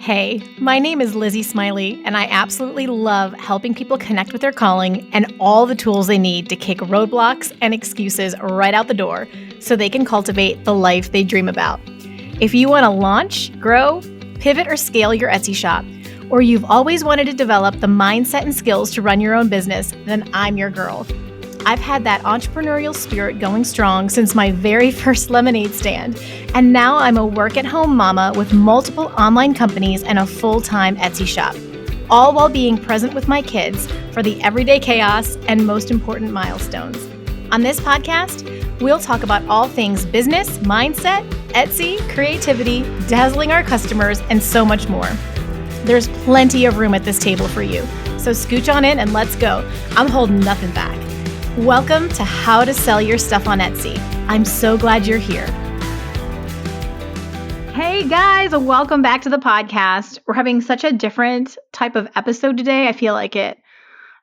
Hey, my name is Lizzie Smiley, and I absolutely love helping people connect with their calling and all the tools they need to kick roadblocks and excuses right out the door so they can cultivate the life they dream about. If you want to launch, grow, pivot, or scale your Etsy shop, or you've always wanted to develop the mindset and skills to run your own business, then I'm your girl. I've had that entrepreneurial spirit going strong since my very first lemonade stand, and now I'm a work-at-home mama with multiple online companies and a full-time Etsy shop, all while being present with my kids for the everyday chaos and most important milestones. On this podcast, we'll talk about all things business, mindset, Etsy, creativity, dazzling our customers, and so much more. There's plenty of room at this table for you, so scooch on in and let's go. I'm holding nothing back. Welcome to How to Sell Your Stuff on Etsy. I'm so glad you're here. Hey guys, welcome back to the podcast. We're having such a different type of episode today. I feel like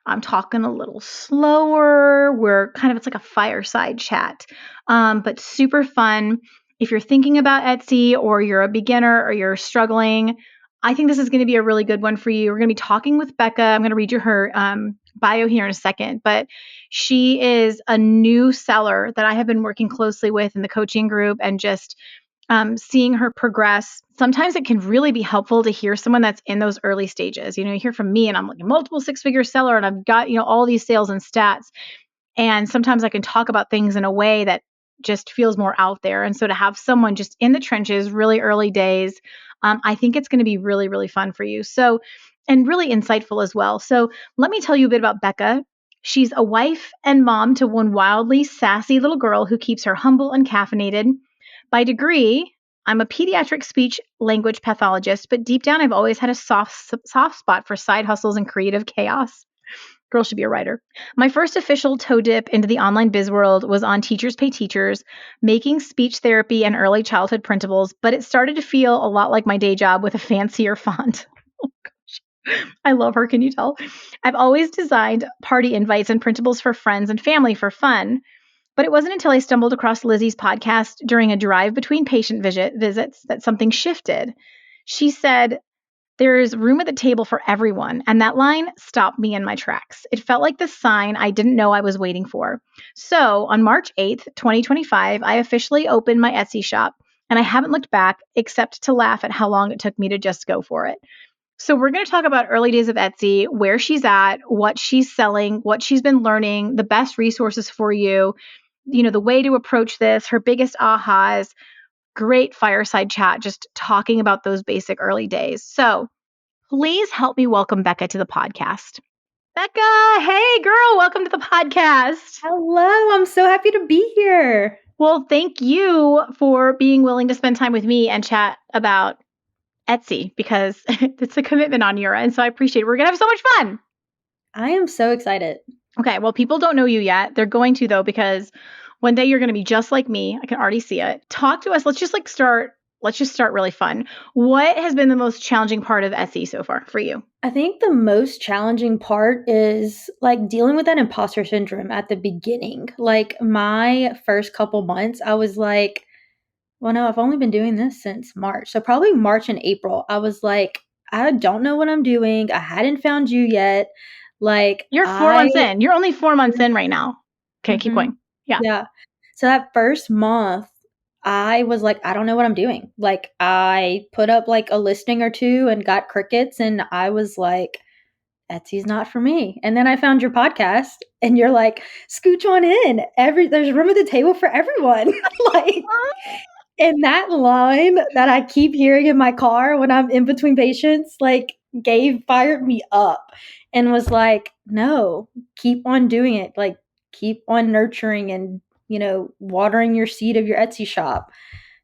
I'm talking a little slower. It's like a fireside chat, but super fun. If you're thinking about Etsy or you're a beginner or you're struggling, I think this is going to be a really good one for you. We're going to be talking with Becca. I'm going to read you her bio here in a second, but she is a new seller that I have been working closely with in the coaching group and just seeing her progress. Sometimes it can really be helpful to hear someone that's in those early stages. You hear from me and I'm like a multiple six-figure seller and I've got, all these sales and stats. And sometimes I can talk about things in a way that just feels more out there. And so to have someone just in the trenches, really early days, I think it's going to be really, really fun for you. So, and really insightful as well. So let me tell you a bit about Becca. She's a wife and mom to one wildly sassy little girl who keeps her humble and caffeinated. By degree, I'm a pediatric speech language pathologist, but deep down, I've always had a soft spot for side hustles and creative chaos. Girl should be a writer. My first official toe dip into the online biz world was on Teachers Pay Teachers, making speech therapy and early childhood printables, but it started to feel a lot like my day job with a fancier font. Oh gosh, I love her. Can you tell? I've always designed party invites and printables for friends and family for fun, but it wasn't until I stumbled across Lizzie's podcast during a drive between patient visits that something shifted. She said, "There's room at the table for everyone." And that line stopped me in my tracks. It felt like the sign I didn't know I was waiting for. So on March 8th, 2025, I officially opened my Etsy shop, and I haven't looked back except to laugh at how long it took me to just go for it. So we're going to talk about early days of Etsy, where she's at, what she's selling, what she's been learning, the best resources for you, the way to approach this, her biggest ahas. Great fireside chat, just talking about those basic early days. So please help me welcome Becca to the podcast. Becca, hey girl, welcome to the podcast. Hello, I'm so happy to be here. Well, thank you for being willing to spend time with me and chat about Etsy because it's a commitment on your end. So I appreciate it. We're going to have so much fun. I am so excited. Okay, well, people don't know you yet. They're going to, though, because one day you're going to be just like me. I can already see it. Talk to us. Let's just start really fun. What has been the most challenging part of Etsy so far for you? I think the most challenging part is dealing with that imposter syndrome at the beginning. My first couple months, I was like, well, no, I've only been doing this since March. So probably March and April, I was like, I don't know what I'm doing. I hadn't found you yet. You're 4 months in. You're only 4 months in right now. Okay, keep going. Yeah. Yeah. So that first month, I was like, I don't know what I'm doing. I put up a listing or two and got crickets, and I was like, Etsy's not for me. And then I found your podcast, and you're like, scooch on in. There's room at the table for everyone. And that line that I keep hearing in my car when I'm in between patients, fired me up and was like, no, keep on doing it. Keep on nurturing and, watering your seed of your Etsy shop.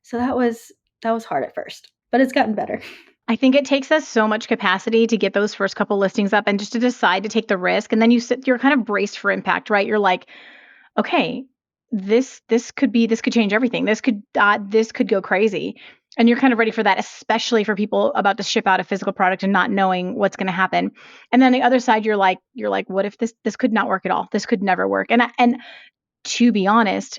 So that was hard at first, but it's gotten better. I think it takes us so much capacity to get those first couple listings up and just to decide to take the risk. And then you're kind of braced for impact, right? You're like, okay, this could change everything. This could go crazy. And you're kind of ready for that, especially for people about to ship out a physical product and not knowing what's going to happen. And then the other side, you're like, what if this could not work at all? This could never work. And to be honest,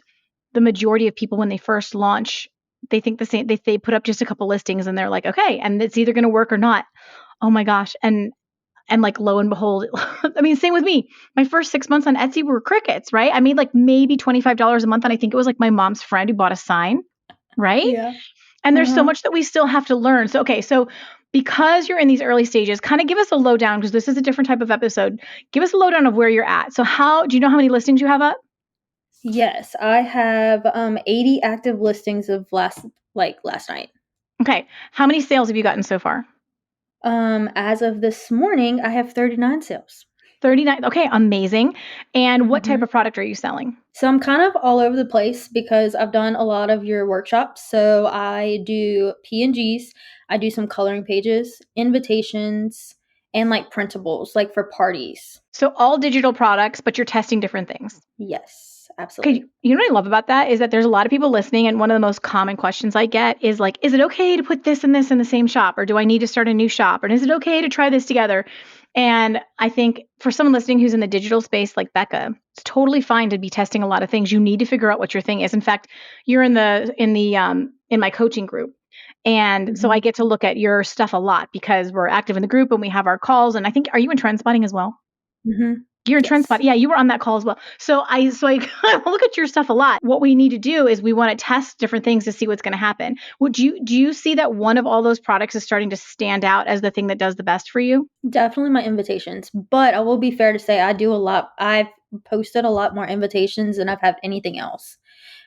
the majority of people when they first launch they think the same. They put up just a couple listings and they're like, okay, and it's either going to work or not. Oh my gosh. And like lo and behold, I mean, same with me. My first 6 months on Etsy were crickets, right? I made like maybe $25 a month. And I think it was like my mom's friend who bought a sign, right? Yeah. And there's so Uh-huh. much that we still have to learn. So, okay. So because you're in these early stages, kind of give us a lowdown because this is a different type of episode. Give us a lowdown of where you're at. So do you know how many listings you have up? Yes, I have 80 active listings of last night. Okay. How many sales have you gotten so far? As of this morning, I have 39 sales. 39. Okay, amazing. And what type Mhm. of product are you selling? So I'm kind of all over the place because I've done a lot of your workshops. So I do PNGs, I do some coloring pages, invitations, and like printables, like for parties. So all digital products, but you're testing different things. Yes, Okay, absolutely. you know what I love about that is that there's a lot of people listening, and one of the most common questions I get is like, is it okay to put this and this in the same shop, or do I need to start a new shop, or is it okay to try this together? And I think for someone listening who's in the digital space like Becca, it's totally fine to be testing a lot of things. You need to figure out what your thing is. In fact, you're in my coaching group. And so I Mhm. get to look at your stuff a lot because we're active in the group and we have our calls. And I think, are you in Trendspotting as well? Mhm. You're in Yes. Trendspot. Yeah, you were on that call as well. So I look at your stuff a lot. What we need to do is we want to test different things to see what's going to happen. Do you see that one of all those products is starting to stand out as the thing that does the best for you? Definitely my invitations, but I will be fair to say I do a lot. I've posted a lot more invitations than I've had anything else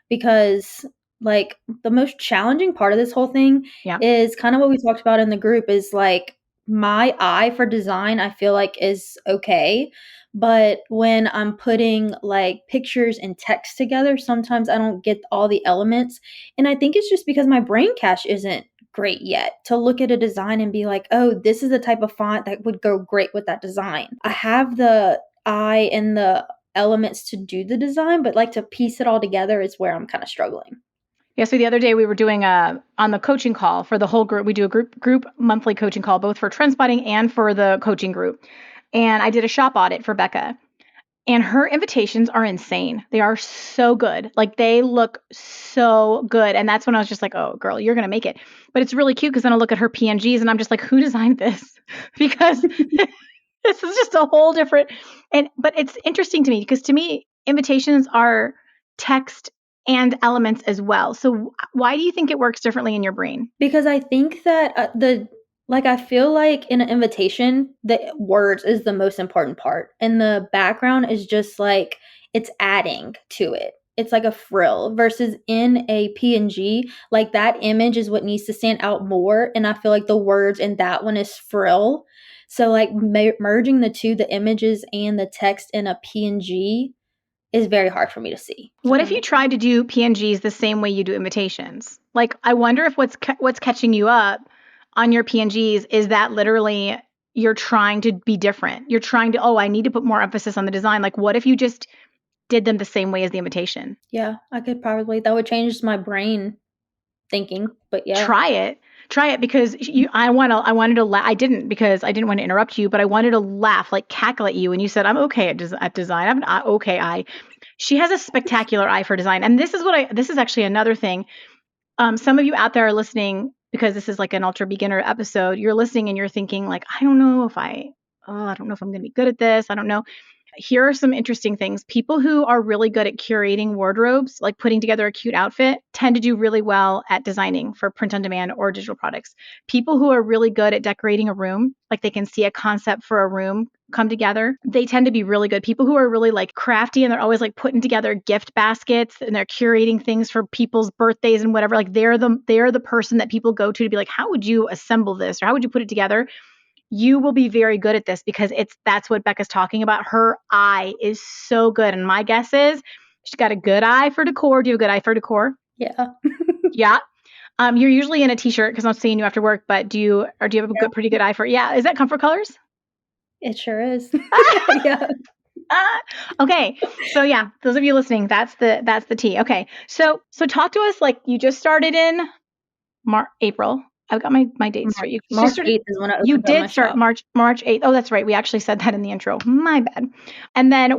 because like the most challenging part of this whole thing Yeah. is kind of what we talked about in the group is like my eye for design I feel like is okay, but when I'm putting like pictures and text together, sometimes I don't get all the elements, and I think it's just because my brain cache isn't great yet to look at a design and be like, oh, this is the type of font that would go great with that design. I have the eye and the elements to do the design, but like to piece it all together is where I'm kind of struggling. Yeah, so the other day we were doing on the coaching call for the whole group. We do a group monthly coaching call both for Trendspotting and for the coaching group. And I did a shop audit for Becca. And her invitations are insane. They are so good. Like they look so good. And that's when I was just like, oh, girl, you're going to make it. But it's really cute because then I look at her PNGs and I'm just like, who designed this? Because this is just a whole different. But it's interesting to me because to me, invitations are text and elements as well. So why do you think it works differently in your brain? Because I think that I feel like in an invitation, the words is the most important part, and the background is just like it's adding to it. It's like a frill versus in a PNG, like that image is what needs to stand out more, and I feel like the words in that one is frill. So like merging the two, the images and the text in a PNG is very hard for me to see. If that What kind if of you makes sense. tried to do PNGs the same way you do invitations? Like, I wonder if what's catching you up on your PNGs is that literally you're trying to be different. You're trying to, oh, I need to put more emphasis on the design. Like, what if you just did them the same way as the invitation? Yeah, I could probably that would change my brain thinking, but yeah. Try it. Try it because I didn't because I didn't want to interrupt you, but I wanted to laugh, like cackle at you. And you said, I'm okay at design. I'm not okay. She has a spectacular eye for design. And this is actually another thing. Some of you out there are listening because this is like an ultra beginner episode. You're listening and you're thinking like, I don't know if I'm going to be good at this. I don't know. Here are some interesting things. People who are really good at curating wardrobes, like putting together a cute outfit, tend to do really well at designing for print on demand or digital products. People who are really good at decorating a room, like they can see a concept for a room come together, they tend to be really good. People who are really like crafty and they're always like putting together gift baskets and they're curating things for people's birthdays and whatever, like they're the person that people go to be like, how would you assemble this or how would you put it together? You will be very good at this because that's what Becca's talking about. Her eye is so good. And my guess is she's got a good eye for decor. Do you have a good eye for decor? Yeah. Yeah. You're usually in a t-shirt because I'm seeing you after work, but do you have a Yeah, pretty good eye for, yeah. Is that Comfort Colors? it sure is. Yeah. Okay. So yeah, those of you listening, that's the tea. Okay. So talk to us like you just started in April. I've got my dates straight. March 8th is when I You opened up my did start shop. March 8th. Oh, that's right. We actually said that in the intro. My bad. And then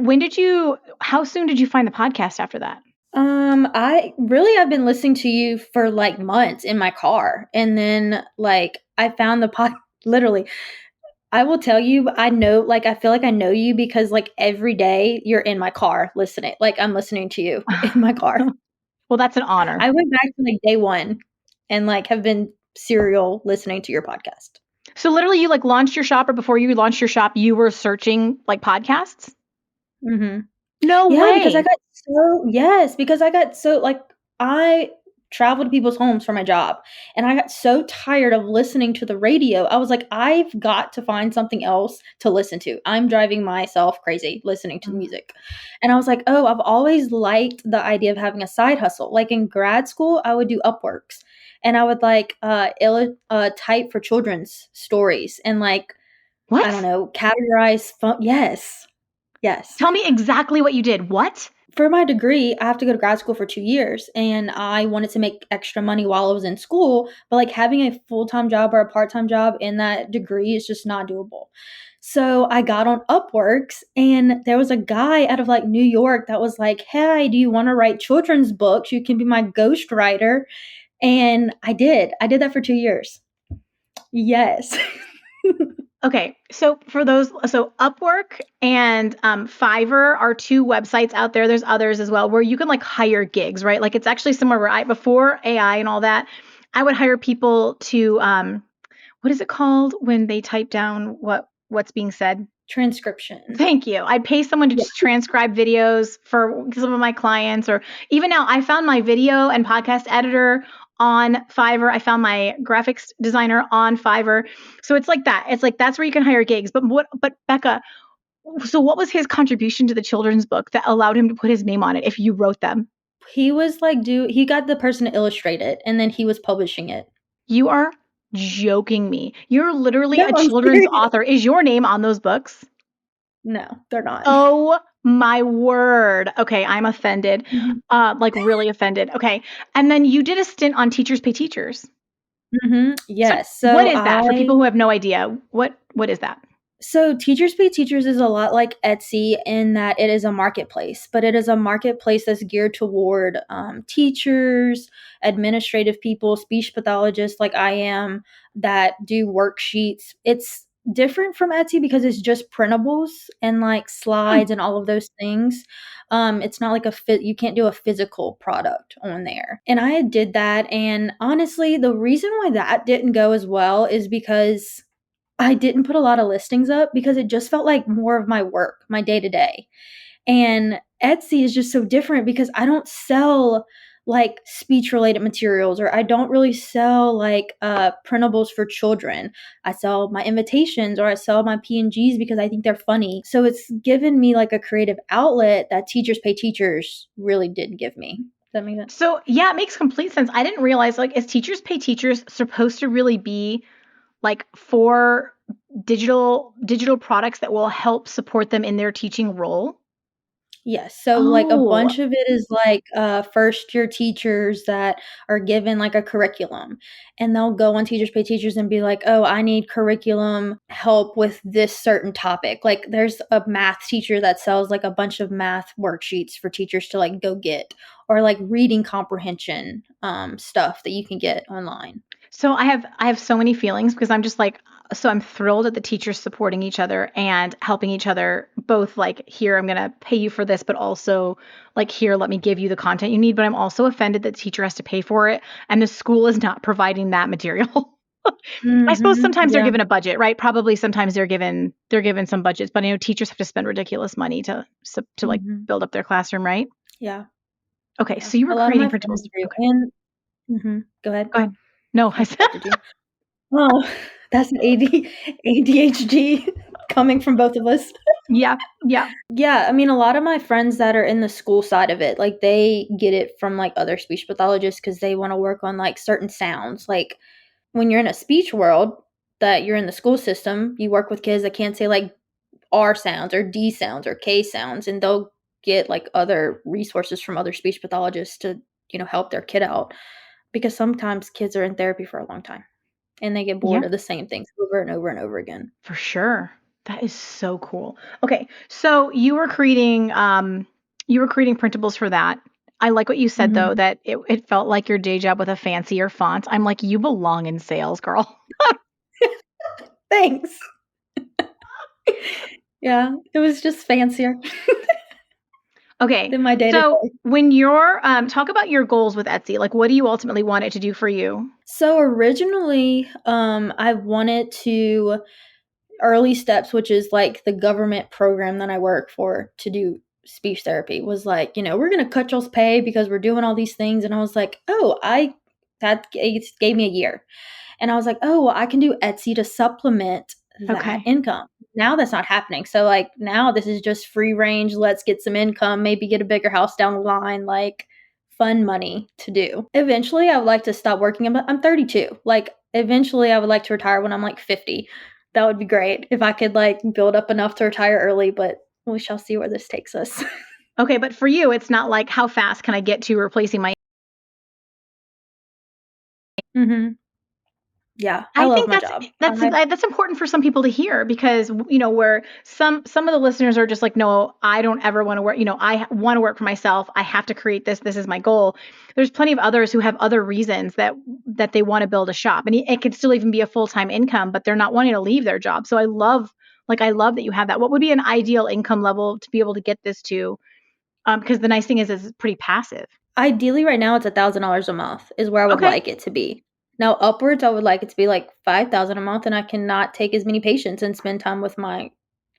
how soon did you find the podcast after that? I've been listening to you for like months in my car. And then like I found the pod literally. I will tell you, I know, like, I feel like I know you because, like, every day you're in my car listening. Like, I'm listening to you in my car. Well, that's an honor. I went back to like day one and like have been serial listening to your podcast. So literally you like launched your shop, or before you launched your shop, you were searching like podcasts? Hmm. No Yeah, because I way. got so yes, because I got so like I travel to people's homes for my job and I got so tired of listening to the radio. I was like, I've got to find something else to listen to. I'm driving myself crazy listening to Mm. music. And I was like, oh, I've always liked the idea of having a side hustle. Like in grad school, I would do Upworks and I would like type for children's stories and like I don't What? know, categorize yes. Yes. Tell me exactly what you did. What? For my degree, I have to go to grad school for 2 years, and I wanted to make extra money while I was in school, but, like, having a full-time job or a part-time job in that degree is just not doable. So, I got on Upworks, and there was a guy out of, like, New York that was like, "Hey, do you wanna write children's books? You can be my ghostwriter." And I did. I did that for 2 years. Yes. Okay, so Upwork and Fiverr are two websites out there. There's others as well where you can like hire gigs, right? Like it's actually somewhere where before AI and all that, I would hire people to what is it called when they type down what's being said? Transcription. Thank you. I'd pay someone to Yeah. just transcribe videos for some of my clients, or even now I found my video and podcast editor on Fiverr. I found my graphics designer on Fiverr. So it's like that. It's like that's where you can hire gigs. But Becca, so what was his contribution to the children's book that allowed him to put his name on it if you wrote them? He was like, he got the person to illustrate it, and then he was publishing it. You are joking me. You're literally No, a I'm children's serious. author. Is your name on those books? No, they're not. Oh my word. Okay, I'm offended. Mhm. Like really offended. Okay. And then you did a stint on Teachers Pay Teachers. Mhm, So yes. what is that for people who have no idea? What is that? So Teachers Pay Teachers is a lot like Etsy in that it is a marketplace, but it is a marketplace that's geared toward teachers, administrative people, speech pathologists like I am that do worksheets. It's different from Etsy because it's just printables and like Hmm. slides and all of those things. It's not like you can't do a physical product on there. And I did that, and honestly, the reason why that didn't go as well is because I didn't put a lot of listings up because it just felt like more of my work, my day to day. And Etsy is just so different because I don't sell like speech related materials or I don't really sell like printables for children. I sell my invitations or I sell my PNGs because I think they're funny. So it's given me like a creative outlet that Teachers Pay Teachers really did give me. Does that make sense? So yeah, it makes complete sense. I didn't realize like is Teachers Pay Teachers supposed to really be like for digital products that will help support them in their teaching role? Yes, so, like, a Oh, bunch of it is, like, first-year teachers that are given, like, a curriculum, and they'll go on Teachers Pay Teachers and be like, "Oh, I need curriculum help with this certain topic." Like, there's a math teacher that sells, like, a bunch of math worksheets for teachers to, like, go get, or, like, reading comprehension, stuff that you can get online. so I have so many feelings because I'm just like so I'm thrilled at the teachers supporting each other and helping each other both like here I'm going to pay you for this but also like here let me give you the content you need, but I'm also offended that the teacher has to pay for it and the school is not providing that material. I suppose Mhm, sometimes they're yeah, given a budget, right? Probably sometimes they're given some budgets, but I know teachers have to spend ridiculous money to like mhm, build up their classroom, right? yeah, Okay, yeah. so you were A lot of creating my friends printables. do, Okay, and go ahead. go ahead. No, I I said interrupted you. Oh, that's an ADHD coming from both of us. yeah, yeah. Yeah, I mean, a lot of my friends that are in the school side of it, like, they get it from, like, other speech pathologists because they wanna work on, like, certain sounds. Like, when you're in a speech world that you're in the school system, you work with kids that can't say, like, R sounds or D sounds or K sounds, and they'll get, like, other resources from other speech pathologists to, help their kid out because sometimes kids are in therapy for a long time. And they get Yeah. bored of the same things over and over and over again. For sure. That is so cool. Okay, so you were creating printables for that. I like what you said, though, Mhm. that it felt like your day job with a fancier font. I'm like, you belong in sales, girl. Thanks. Yeah, it was just fancier Okay. than my So day-to-day. when you're, talk about your goals with Etsy. Like, what do you ultimately want it to do for you? So originally, I wanted to early steps, which is like the government program that I work for to do speech therapy, was like, we're gonna cut y'all's pay because we're doing all these things. And I was like, oh, that gave me a year. And I was like, oh, well, I can do Etsy to supplement that Okay. income. Now that's not happening. So like now this is just free range. Let's get some income, maybe get a bigger house down the line, like fun money to do. Eventually I would like to stop working. I'm 32. Like eventually I would like to retire when I'm like 50. That would be great if I could like build up enough to retire early, but we shall see where this takes us. Okay. But for you, it's not like, how fast can I get to replacing my. Mhm. Yeah, I I love think my that's job. that's that's important for some people to hear, because where some of the listeners are just like, no, I don't ever want to work. I want to work for myself. I have to create this. This is my goal. There's plenty of others who have other reasons that they want to build a shop, and it could still even be a full-time income, but they're not wanting to leave their job. So I love that you have that. What would be an ideal income level to be able to get this to? Because the nice thing is it's pretty passive. Ideally, right now it's $1,000 a month is where I would Okay. like it to be. Now, upwards, I would like it to be like 5,000 a month, and I cannot take as many patients and spend time with my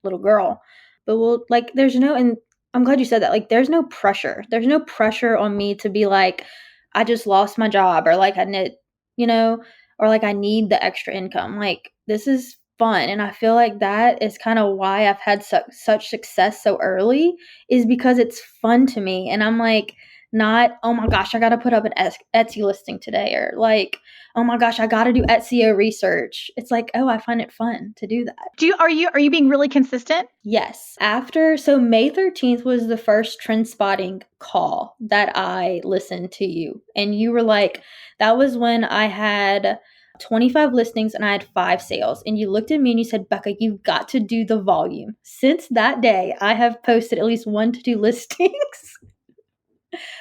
little girl. But there's no, and I'm glad you said that. Like, there's no pressure. There's no pressure on me to be like, I just lost my job, or like I need, you know, or like I need the extra income. Like, this is fun, and I feel like that is kind of why I've had such success so early, is because it's fun to me, and I'm like not, oh my gosh, I got to put up an Etsy listing today, or like, oh my gosh, I got to do SEO research. It's like, oh, I find it fun to do that. Are you being really consistent? Yes. So May 13th was the first Trendspotting call that I listened to you. And you were like, that was when I had 25 listings and I had 5 sales. And you looked at me and you said, Becca, you've got to do the volume. Since that day, I have posted at least 1 to 2 listings.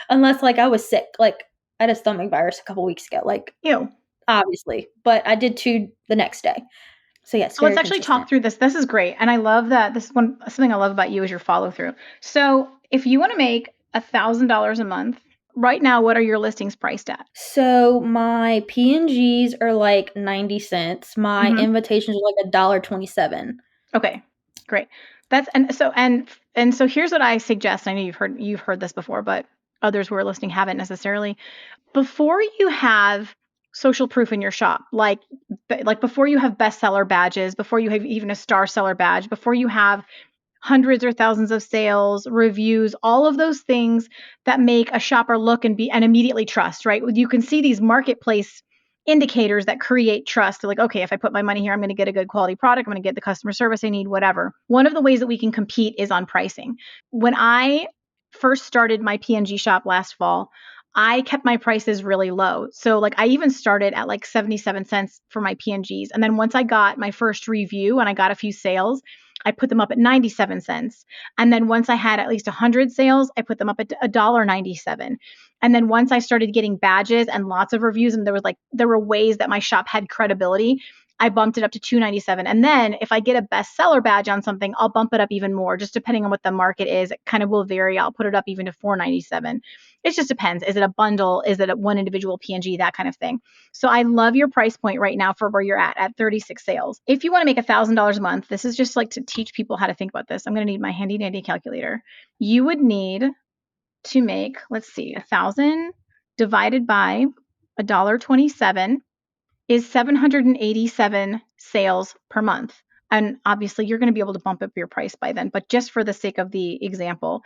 Unless like I was sick, like I had a stomach virus a couple weeks ago, like Ew. obviously, but I did 2 the next day. So yes, So let's very actually talk consistent. through this. This is great. And I love that this one, something I love about you is your follow through. So if you want to make $1,000 a month, right now, what are your listings priced at? So my PNGs are like 90 cents. My Hmm. invitations are like $1.27. Okay, great. And so here's what I suggest. I know you've heard this before, but others who are listening haven't necessarily. Before you have social proof in your shop, like before you have bestseller badges, before you have even a star seller badge, before you have hundreds or thousands of sales, reviews, all of those things that make a shopper look and immediately trust, right? You can see these marketplace indicators that create trust. They're like, okay, if I put my money here, I'm going to get a good quality product. I'm going to get the customer service I need, whatever. One of the ways that we can compete is on pricing. When I first started my PNG shop last fall, I kept my prices really low. So like I even started at like 77 cents for my PNGs. And then once I got my first review and I got a few sales, I put them up at 97 cents. And then once I had at least 100 sales, I put them up at $1.97. And then once I started getting badges and lots of reviews, and there were ways that my shop had credibility, I bumped it up to 297. And then if I get a bestseller badge on something, I'll bump it up even more, just depending on what the market is. It kind of will vary. I'll put it up even to 497. It just depends. Is it a bundle? Is it one individual PNG? That kind of thing. So I love your price point right now for where you're at 36 sales. If you want to make $1,000 a month, this is just like to teach people how to think about this. I'm going to need my handy dandy calculator. You would need to make, let's see, 1,000 divided by $1.27 is 787 sales per month. And obviously, you're going to be able to bump up your price by then. But just for the sake of the example,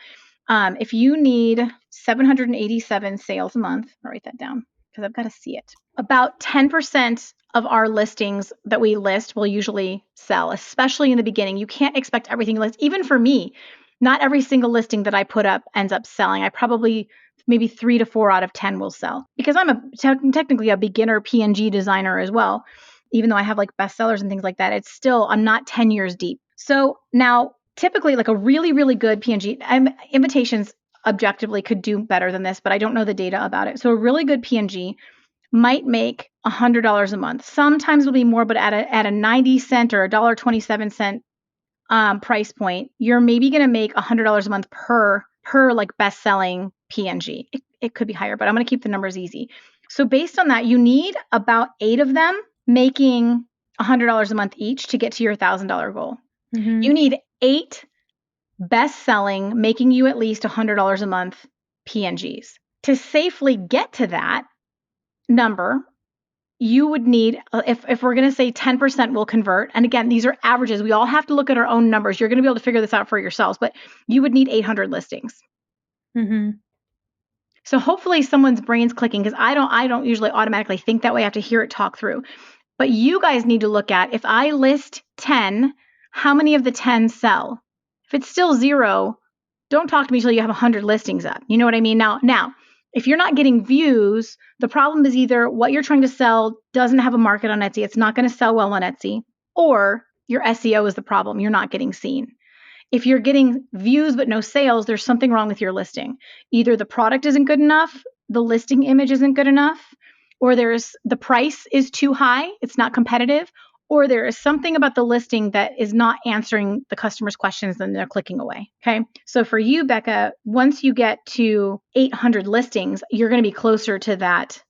if you need 787 sales a month, I'll write that down because I've got to see it. About 10% of our listings that we list will usually sell, especially in the beginning. You can't expect everything to list. Even for me, not every single listing that I put up ends up selling. I probably maybe 3 to 4 out of 10 will sell because I'm technically a beginner PNG designer as well. Even though I have like bestsellers and things like that, I'm not 10 years deep. So now typically like a really, really good PNG invitations, objectively could do better than this, but I don't know the data about it. So a really good PNG might make $100 a month. Sometimes it'll be more, but at a 90 cent or $1.27 price point, you're maybe going to make $100 a month per like best selling PNG. It could be higher, but I'm going to keep the numbers easy. So based on that, you need about 8 of them making $100 a month each to get to your $1,000 goal. Mm-hmm. You need 8 best selling, making you at least $100 a month PNGs. To safely get to that number, you would need, if we're going to say 10% will convert, and again, these are averages. We all have to look at our own numbers. You're going to be able to figure this out for yourselves, but you would need 800 listings. Mm-hmm. So hopefully someone's brain's clicking, because I don't usually automatically think that way. I have to hear it talk through. But you guys need to look at, if I list 10, how many of the 10 sell? If it's still 0, don't talk to me until you have 100 listings up. You know what I mean? Now, if you're not getting views, the problem is either what you're trying to sell doesn't have a market on Etsy, it's not going to sell well on Etsy, or your SEO is the problem. You're not getting seen. If you're getting views but no sales, there's something wrong with your listing. Either the product isn't good enough, the listing image isn't good enough, or the price is too high, it's not competitive, or there is something about the listing that is not answering the customer's questions and they're clicking away. Okay. So for you, Becca, once you get to 800 listings, you're going to be closer to that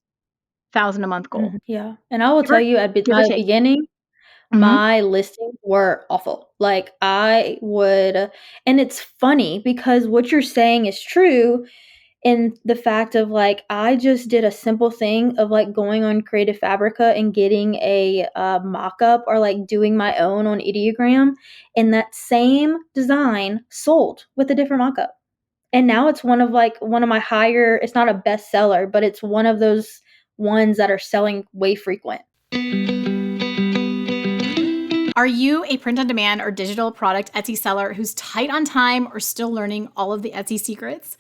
1,000 a month goal. Mm-hmm. Yeah. And I will Give or, tell you at give or the take. beginning, Mm-hmm. my listings were awful. Like I would, and it's funny because what you're saying is true in the fact of like, I just did a simple thing of like going on Creative Fabrica and getting a mock-up or like doing my own on Ideogram. And that same design sold with a different mock-up. And now it's one of my higher, it's not a bestseller, but it's one of those ones that are selling way frequent. Are you a print on demand or digital product Etsy seller who's tight on time or still learning all of the Etsy secrets?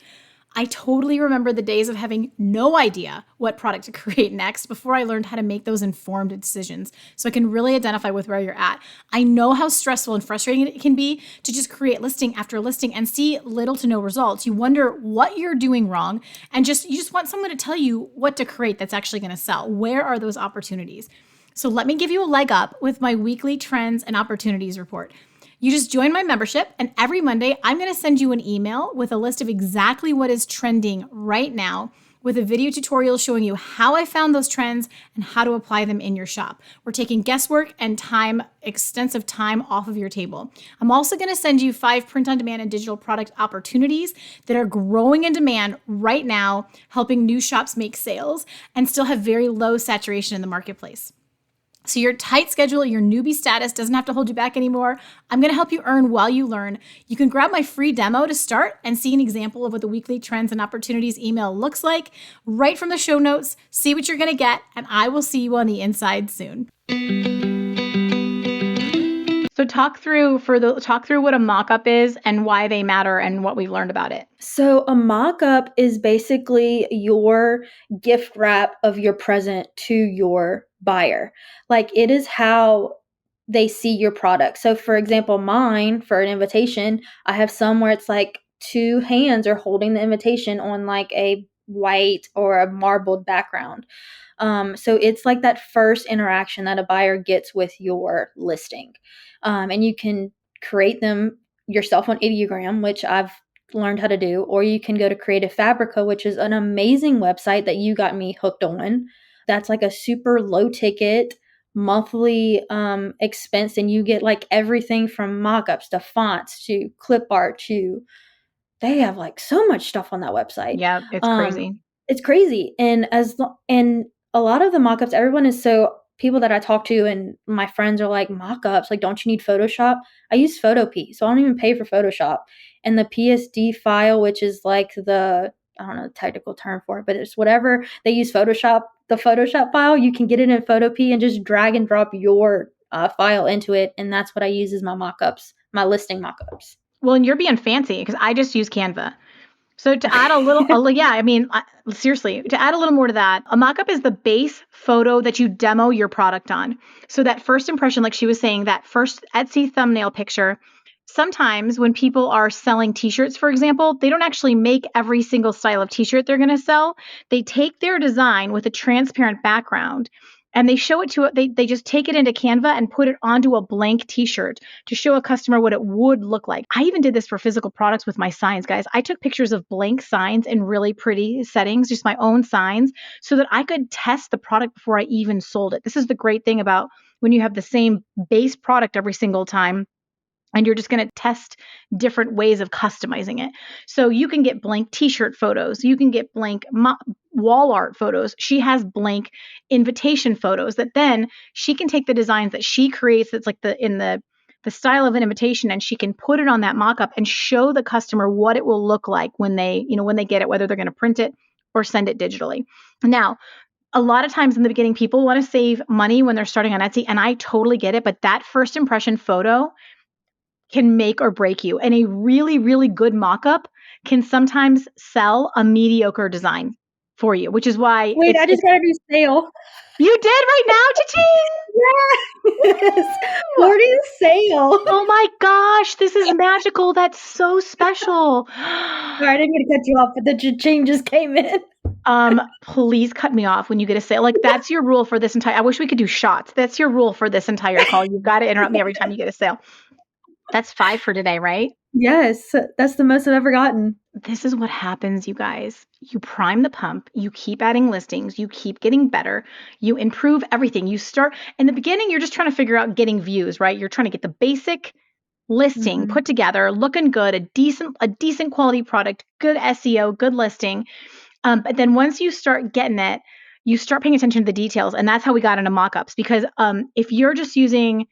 I totally remember the days of having no idea what product to create next before I learned how to make those informed decisions so I can really identify with where you're at. I know how stressful and frustrating it can be to just create listing after listing and see little to no results. You wonder what you're doing wrong and you just want someone to tell you what to create that's actually going to sell. Where are those opportunities? So let me give you a leg up with my weekly trends and opportunities report. You just join my membership, and every Monday, I'm going to send you an email with a list of exactly what is trending right now, with a video tutorial showing you how I found those trends and how to apply them in your shop. We're taking guesswork and extensive time off of your table. I'm also going to send you 5 print-on-demand and digital product opportunities that are growing in demand right now, helping new shops make sales and still have very low saturation in the marketplace. So your tight schedule, your newbie status doesn't have to hold you back anymore. I'm going to help you earn while you learn. You can grab my free demo to start and see an example of what the weekly trends and opportunities email looks like right from the show notes. See what you're going to get, and I will see you on the inside soon. So talk through what a mock-up is and why they matter and what we've learned about it. So a mock-up is basically your gift wrap of your present to your buyer. Like it is how they see your product. So for example, mine for an invitation, I have some where it's like 2 hands are holding the invitation on like a white or a marbled background. So it's like that first interaction that a buyer gets with your listing. And you can create them yourself on Ideogram, which I've learned how to do, or you can go to Creative Fabrica, which is an amazing website that you got me hooked on. That's like a super low ticket monthly expense, and you get like everything from mockups to fonts to clip art to they have like so much stuff on that website. Yeah, it's crazy. It's crazy. And a lot of the mockups, everyone is so people that I talk to and my friends are like, mockups, like, don't you need Photoshop? I use Photopea, so I don't even pay for Photoshop. And the PSD file, which is like I don't know the technical term for it, but it's whatever they use Photoshop, the Photoshop file, you can get it in Photopea and just drag and drop your file into it. And that's what I use as my mockups, my listing mockups. Well, and you're being fancy because I just use Canva. So to add seriously, to add a little more to that, a mockup is the base photo that you demo your product on. So that first impression, like she was saying, that first Etsy thumbnail picture, sometimes when people are selling t-shirts, for example, they don't actually make every single style of t-shirt they're going to sell. They take their design with a transparent background and they show it to it. They just take it into Canva and put it onto a blank t-shirt to show a customer what it would look like. I even did this for physical products with my signs, guys. I took pictures of blank signs in really pretty settings, just my own signs, so that I could test the product before I even sold it. This is the great thing about when you have the same base product every single time and you're just going to test different ways of customizing it. So you can get blank t-shirt photos, you can get blank wall art photos. She has blank invitation photos that then she can take the designs that she creates that's like the style of an invitation, and she can put it on that mock-up and show the customer what it will look like when they, when they get it, whether they're going to print it or send it digitally. Now, a lot of times in the beginning, people want to save money when they're starting on Etsy, and I totally get it, but that first impression photo can make or break you. And a really, really good mock-up can sometimes sell a mediocre design for you, which is why Wait, I just got a new sale. You did right now, cha-ching! Yes. Woo! 40 sale. Oh my gosh, this is magical. That's so special. Sorry, I didn't mean to cut you off, but the change just came in. Please cut me off when you get a sale. Like, that's your rule for this entire, I wish we could do shots. That's your rule for this entire call. You've got to interrupt me every time you get a sale. That's 5 for today, right? Yes, that's the most I've ever gotten. This is what happens, you guys. You prime the pump, you keep adding listings, you keep getting better, you improve everything. You start in the beginning, you're just trying to figure out getting views, right? You're trying to get the basic listing put together, looking good, a decent quality product, good SEO, good listing. But then once you start getting it, you start paying attention to the details. And that's how we got into mockups. Because if you're just using,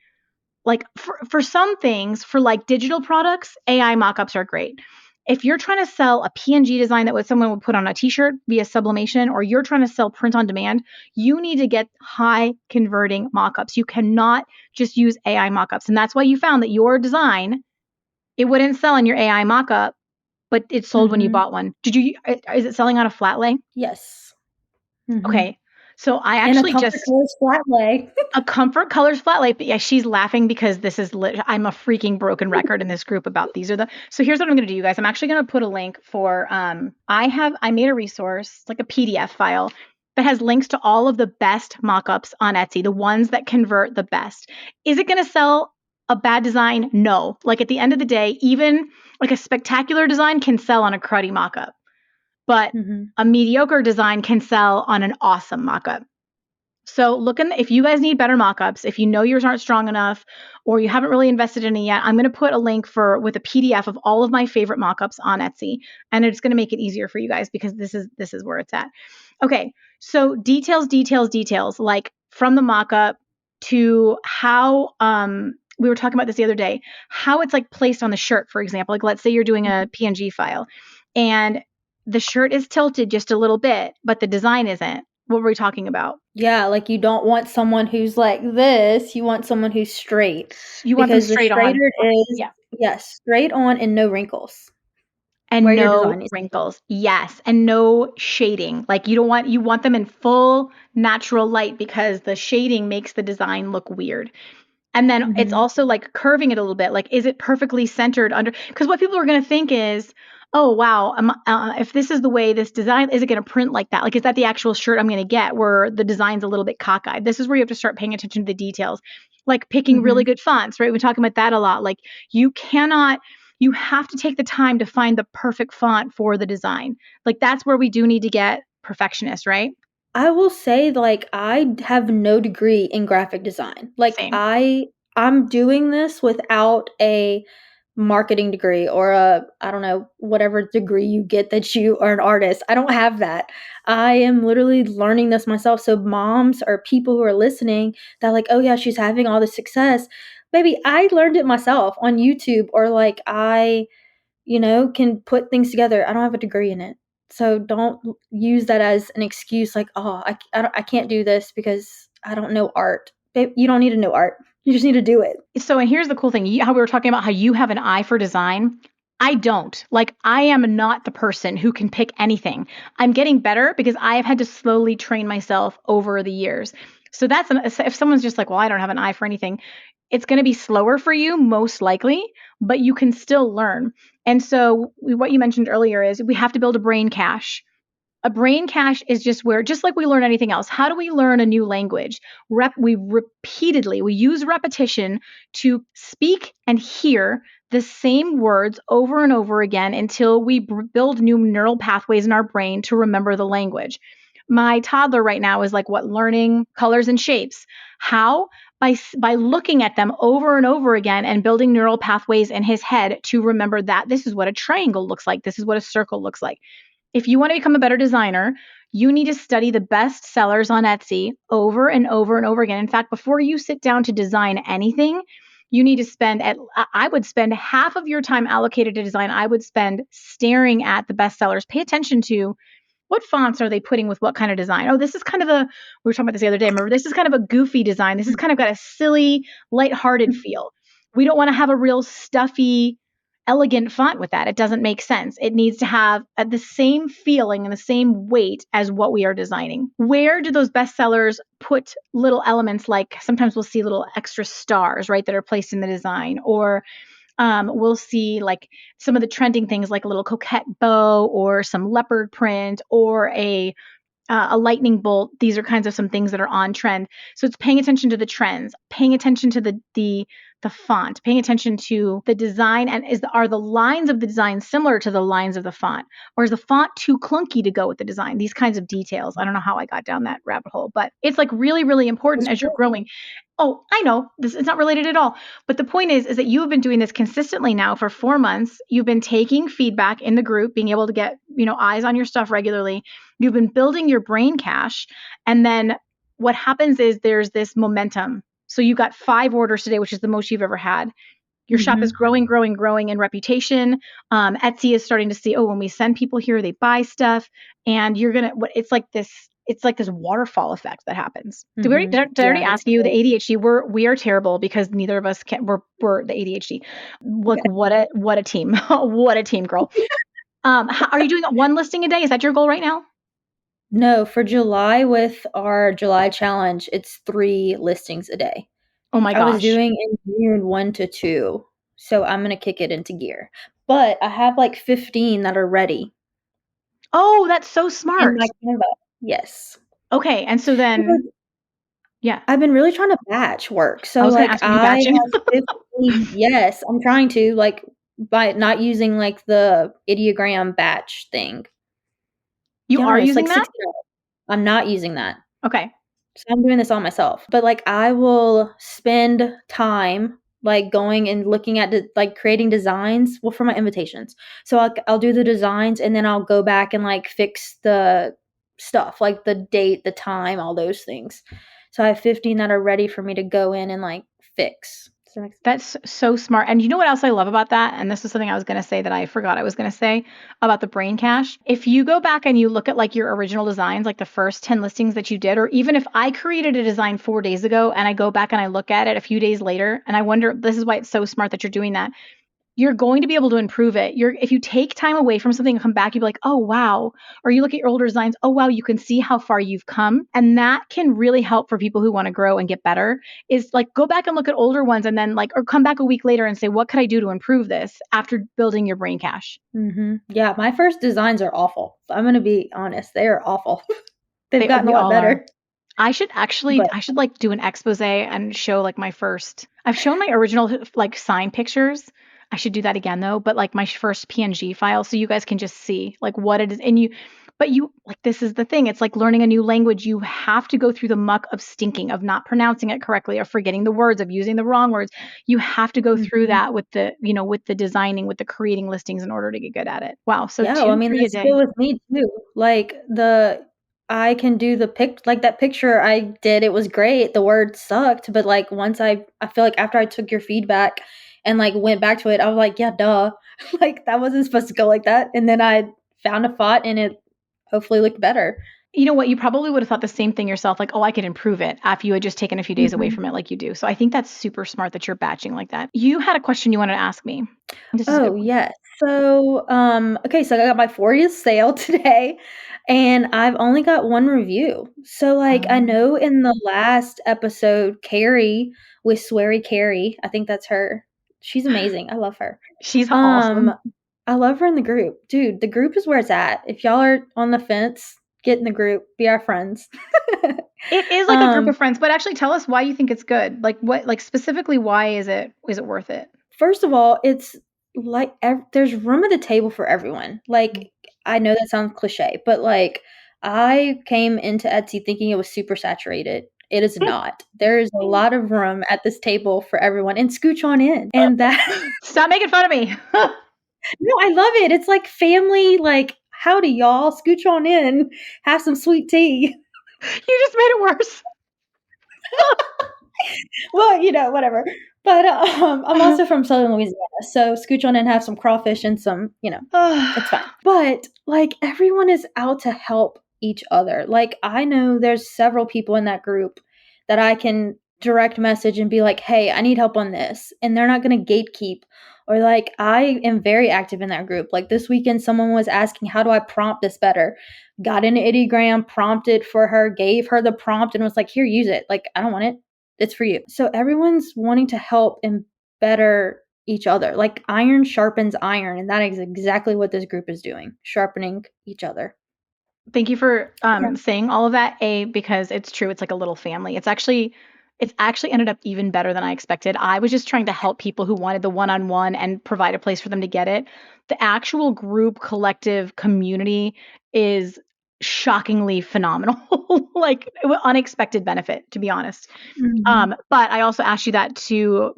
like, for some things, for like digital products, AI mockups are great. If you're trying to sell a PNG design that someone would put on a t-shirt via sublimation, or you're trying to sell print on demand, you need to get high converting mockups. You cannot just use AI mockups. And that's why you found that your design, it wouldn't sell in your AI mockup, but it sold when you bought one. Is it selling on a flat lay? Yes. Okay. So I And a actually Comfort Colors flat lay. a Comfort Colors flat lay. But yeah, she's laughing because this is I'm a freaking broken record in this group about these are the. So here's what I'm going to do, you guys. I'm actually going to put a link for I made a resource, like a PDF file that has links to all of the best mockups on Etsy, the ones that convert the best. Is it going to sell a bad design? No. Like, at the end of the day, even like a spectacular design can sell on a cruddy mockup, but a mediocre design can sell on an awesome mockup. So if you guys need better mockups, if you know yours aren't strong enough or you haven't really invested in it yet, I'm going to put a link with a PDF of all of my favorite mockups on Etsy, and it's going to make it easier for you guys because this is where it's at. Okay, so details, like from the mockup to how we were talking about this the other day, how it's like placed on the shirt, for example. Like, let's say you're doing a PNG file and the shirt is tilted just a little bit, but the design isn't. What were we talking about? Yeah, like you don't want someone who's like this. You want someone who's straight. You want them straight on. Straighter is, Yeah. yes, straight on and no wrinkles. And Where your no design is. wrinkles. Yes. And no shading. Like, you want them in full natural light because the shading makes the design look weird. And then it's also like curving it a little bit. Like, is it perfectly centered under? Because what people are going to think is, oh, wow, if this is the way this design, is it going to print like that? Like, is that the actual shirt I'm going to get where the design's a little bit cockeyed? This is where you have to start paying attention to the details, like picking really good fonts, right? We're talking about that a lot. Like, you have to take the time to find the perfect font for the design. Like, that's where we do need to get perfectionist, right? I will say, like, I have no degree in graphic design. Like, Same. I'm doing this without a marketing degree or I don't know, whatever degree you get that you are an artist. I don't have that. I am literally learning this myself. So moms or people who are listening that like, oh yeah, she's having all this success. Baby, I learned it myself on YouTube, or like I, can put things together. I don't have a degree in it. So don't use that as an excuse like, oh, I can't do this because I don't know art. Babe, you don't need to know art. You just need to do it. So, and here's the cool thing, how we were talking about how you have an eye for design. I don't. Like, I am not the person who can pick anything. I'm getting better because I have had to slowly train myself over the years. So if someone's just like, well, I don't have an eye for anything, It's going to be slower for you, most likely, but you can still learn. And so, what you mentioned earlier is we have to build a brain cache. A brain cache is just where, just like we learn anything else, how do we learn a new language? We use repetition to speak and hear the same words over and over again until we build new neural pathways in our brain to remember the language. My toddler right now is like learning colors and shapes. How? By looking at them over and over again and building neural pathways in his head to remember that this is what a triangle looks like. This is what a circle looks like. If you want to become a better designer, you need to study the best sellers on Etsy over and over and over again. In fact, before you sit down to design anything, you need to I would spend half of your time allocated to design. I would spend staring at the best sellers. Pay attention to what fonts are they putting with what kind of design. Oh, this is kind of we were talking about this the other day. Remember, this is kind of a goofy design. This has kind of got a silly, lighthearted feel. We don't want to have a real stuffy, elegant font with that. It doesn't make sense. It needs to have the same feeling and the same weight as what we are designing. Where do those bestsellers put little elements like sometimes we'll see little extra stars, right, that are placed in the design, or we'll see like some of the trending things like a little coquette bow or some leopard print or a lightning bolt. These are kinds of some things that are on trend. So it's paying attention to the trends, paying attention to the font, paying attention to the design, and are the lines of the design similar to the lines of the font, or is the font too clunky to go with the design? These kinds of details. I don't know how I got down that rabbit hole, but it's like really, really important as you're growing. Oh, I know this is not related at all. But the point is that you have been doing this consistently now for 4 months. You've been taking feedback in the group, being able to get, eyes on your stuff regularly. You've been building your brain cache. And then what happens is there's this momentum. So you got 5 orders today, which is the most you've ever had. Your shop is growing, growing, growing in reputation. Etsy is starting to see, oh, when we send people here, they buy stuff. And it's like this waterfall effect that happens. Did I already ask you the ADHD? We are terrible because neither of us we're the ADHD. Look, what a team. What a team, girl. Are you doing one listing a day? Is that your goal right now? No, for July with our July challenge, it's 3 listings a day. Oh my I was gosh. doing in June 1 to 2, so I'm gonna kick it into gear. But I have like 15 that are ready Oh, that's so in smart. my Canva. Yes. Okay, and so then, yeah. I've been really trying to batch work. I So, was going to like, ask, are you I batching? have 15. Yes, I'm trying to, like, by not using, like, the ideogram batch thing. You Yeah, are it's using like that? 60. I'm not using that. Okay. So I'm doing this all myself. But, like, I will spend time, like, going and looking at creating designs, well, for my invitations. So I'll do the designs, and then I'll go back and, like, fix the stuff, like the date, the time, all those things. So I have 15 that are ready for me to go in and, like, fix. That's so smart. And you know what else I love about that? And this is something I was going to say that I forgot I was going to say about the brain cache. If you go back and you look at like your original designs, like the first 10 listings that you did, or even if I created a design 4 days ago and I go back and I look at it a few days later, and I wonder, this is why it's so smart that you're doing that. You're going to be able to improve it. If you take time away from something and come back, you'll be like, oh, wow. Or you look at your older designs, oh, wow, you can see how far you've come. And that can really help for people who want to grow and get better, is like, go back and look at older ones and then or come back a week later and say, what could I do to improve this after building your brain cache? Yeah, my first designs are awful. I'm going to be honest. They are awful. They've gotten a We lot all better. are. I should like do an expose and show like I've shown my original like sign pictures. I should do that again though, but like my first PNG file so you guys can just see like what it is. But like, this is the thing. It's like learning a new language. You have to go through the muck of stinking, of not pronouncing it correctly, of forgetting the words, of using the wrong words. You have to go through that with with the designing, with the creating listings in order to get good at it. Wow. So Yeah, well, I mean, 2, 3 a that's day. still with me too. Like I can do the like that picture I did. It was great. The word sucked, but like once I feel like after I took your feedback and like went back to it, I was like, yeah, duh, like that wasn't supposed to go like that. And then I found a font, and it hopefully looked better. You know what? You probably would have thought the same thing yourself, like, oh, I could improve it after you had just taken a few days away from it like you do. So I think that's super smart that you're batching like that. You had a question you wanted to ask me. This is a good Oh, one. yes. So, okay, so I got my 40th sale today and I've only got one review. So, like, I know in the last episode, Carrie with Sweary Carrie, I think that's her. She's amazing. I love her. She's Um, awesome. I love her in the group. Dude, the group is where it's at. If y'all are on the fence, get in the group, be our friends. It is like a group um, of friends, but actually tell us why you think it's good. Like what, like specifically, why is it worth it? First of all, it's like there's room at the table for everyone. Like, I know that sounds cliche, but like I came into Etsy thinking it was super saturated. It is not. There is a lot of room at this table for everyone, and scooch on in. And that Stop making fun of me. no, I love it. It's like family. Like, howdy, y'all. Scooch on in. Have some sweet tea. You just made it worse. Well, whatever. But I'm also from Southern Louisiana, so scooch on and have some crawfish and some, it's fine. But like everyone is out to help each other. Like I know there's several people in that group that I can direct message and be like, "Hey, I need help on this," and they're not going to gatekeep. Or like I am very active in that group. Like this weekend, someone was asking, "How do I prompt this better?" Got into Ideogram, prompted for her, gave her the prompt, and was like, "Here, use it." Like I don't want it. It's for you. So everyone's wanting to help and better each other. Like iron sharpens iron, and that is exactly what this group is doing, sharpening each other. Thank you for Yeah. saying all of that. Because it's true. It's like a little family. It's actually ended up even better than I expected. I was just trying to help people who wanted the one-on-one and provide a place for them to get it. The actual group, collective, community is shockingly phenomenal. Like unexpected benefit, to be honest. Mhm. But I also asked you that to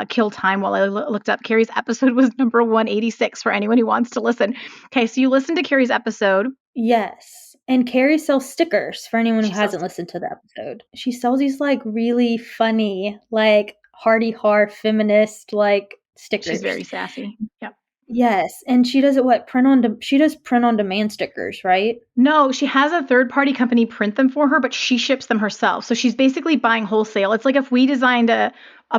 kill time while I looked up. Carrie's episode was number 186 for anyone who wants to listen. Okay, so you listened to Carrie's episode. Yes. And Carrie sells stickers for anyone who She sells hasn't listened to the episode. She sells these like really funny, like hardy har feminist like She's stickers. very sassy. Yep. Yes. And she does it what? She does print on demand stickers, right? No, she has a third party company print them for her, but she ships them herself. So she's basically buying wholesale. It's like if we designed a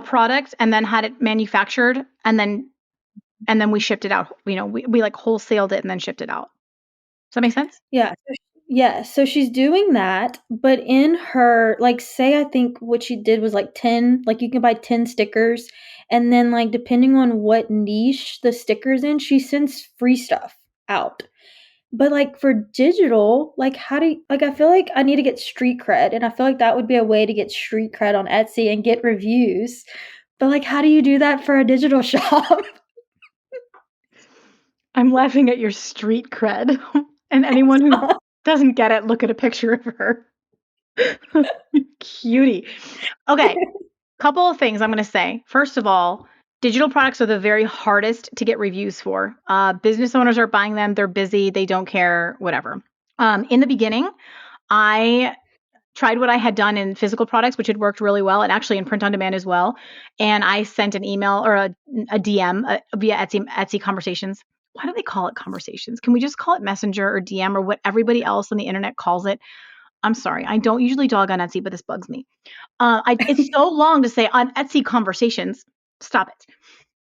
product and then had it manufactured and then we shipped it out. We like wholesaled it and then shipped it out. Does that make sense? Yeah. Yeah, so she's doing that, but in her like say I think what she did was like 10, like you can buy 10 stickers and then like depending on what niche the stickers in, she sends free stuff out. But like for digital, like how do you, like I feel like I need to get street cred and I feel like that would be a way to get street cred on Etsy and get reviews. But like how do you do that for a digital shop? I'm laughing at your street cred. And anyone who doesn't get it, look at a picture of her. Cutie. Okay, couple of things I'm going to say. First of all, digital products are the very hardest to get reviews for. Business owners are buying them, they're busy, they don't care, whatever. In the beginning, I tried what I had done in physical products, which had worked really well, and actually in print on demand as well. And I sent an email or a DM via Etsy conversations. Why do they call it conversations? Can we just call it messenger or DM or what everybody else on the internet calls it? I'm sorry. I don't usually dog on Etsy, but this bugs me. It's so long to say on Etsy conversations. Stop it.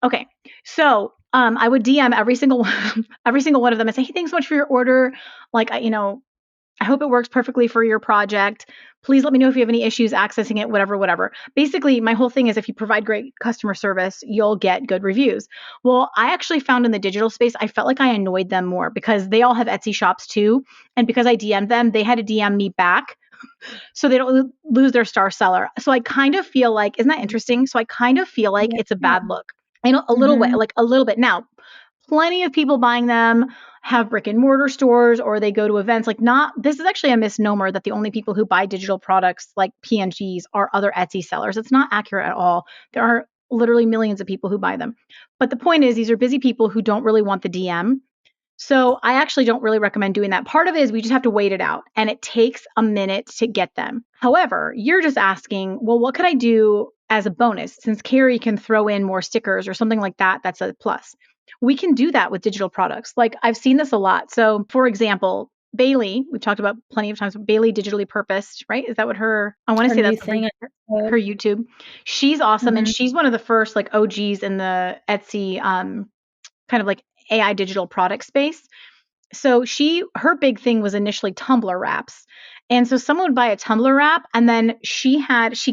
Okay. So I would DM every single one, every single one of them and say, "Hey, thanks so much for your order. Like, I hope it works perfectly for your project. Please let me know if you have any issues accessing it, whatever, whatever." Basically, my whole thing is if you provide great customer service, you'll get good reviews. Well, I actually found in the digital space, I felt like I annoyed them more because they all have Etsy shops too. And because I DM'd them, they had to DM me back so they don't lose their star seller. So I kind of feel like, isn't that interesting? So I kind of feel like Yeah. it's a bad look in a little way, Mhm. like a little bit. Now, plenty of people buying them have brick and mortar stores or they go to events. Like, not, this is actually a misnomer that the only people who buy digital products like PNGs are other Etsy sellers. It's not accurate at all. There are literally millions of people who buy them. But the point is, these are busy people who don't really want the DM. So I actually don't really recommend doing that. Part of it is we just have to wait it out and it takes a minute to get them. However, you're just asking, well, what could I do as a bonus since Carrie can throw in more stickers or something like that? That's a plus. We can do that with digital products. Like I've seen this a lot. So, for example, Bailey, we've talked about plenty of times, Bailey Digitally Purposed, right? Is that what I want to Her say new that's thing. her YouTube. She's awesome. And Mhm. she's one of the first like OGs in the Etsy kind of like AI digital product space. So her big thing was initially tumbler wraps. And so someone would buy a tumbler wrap and then she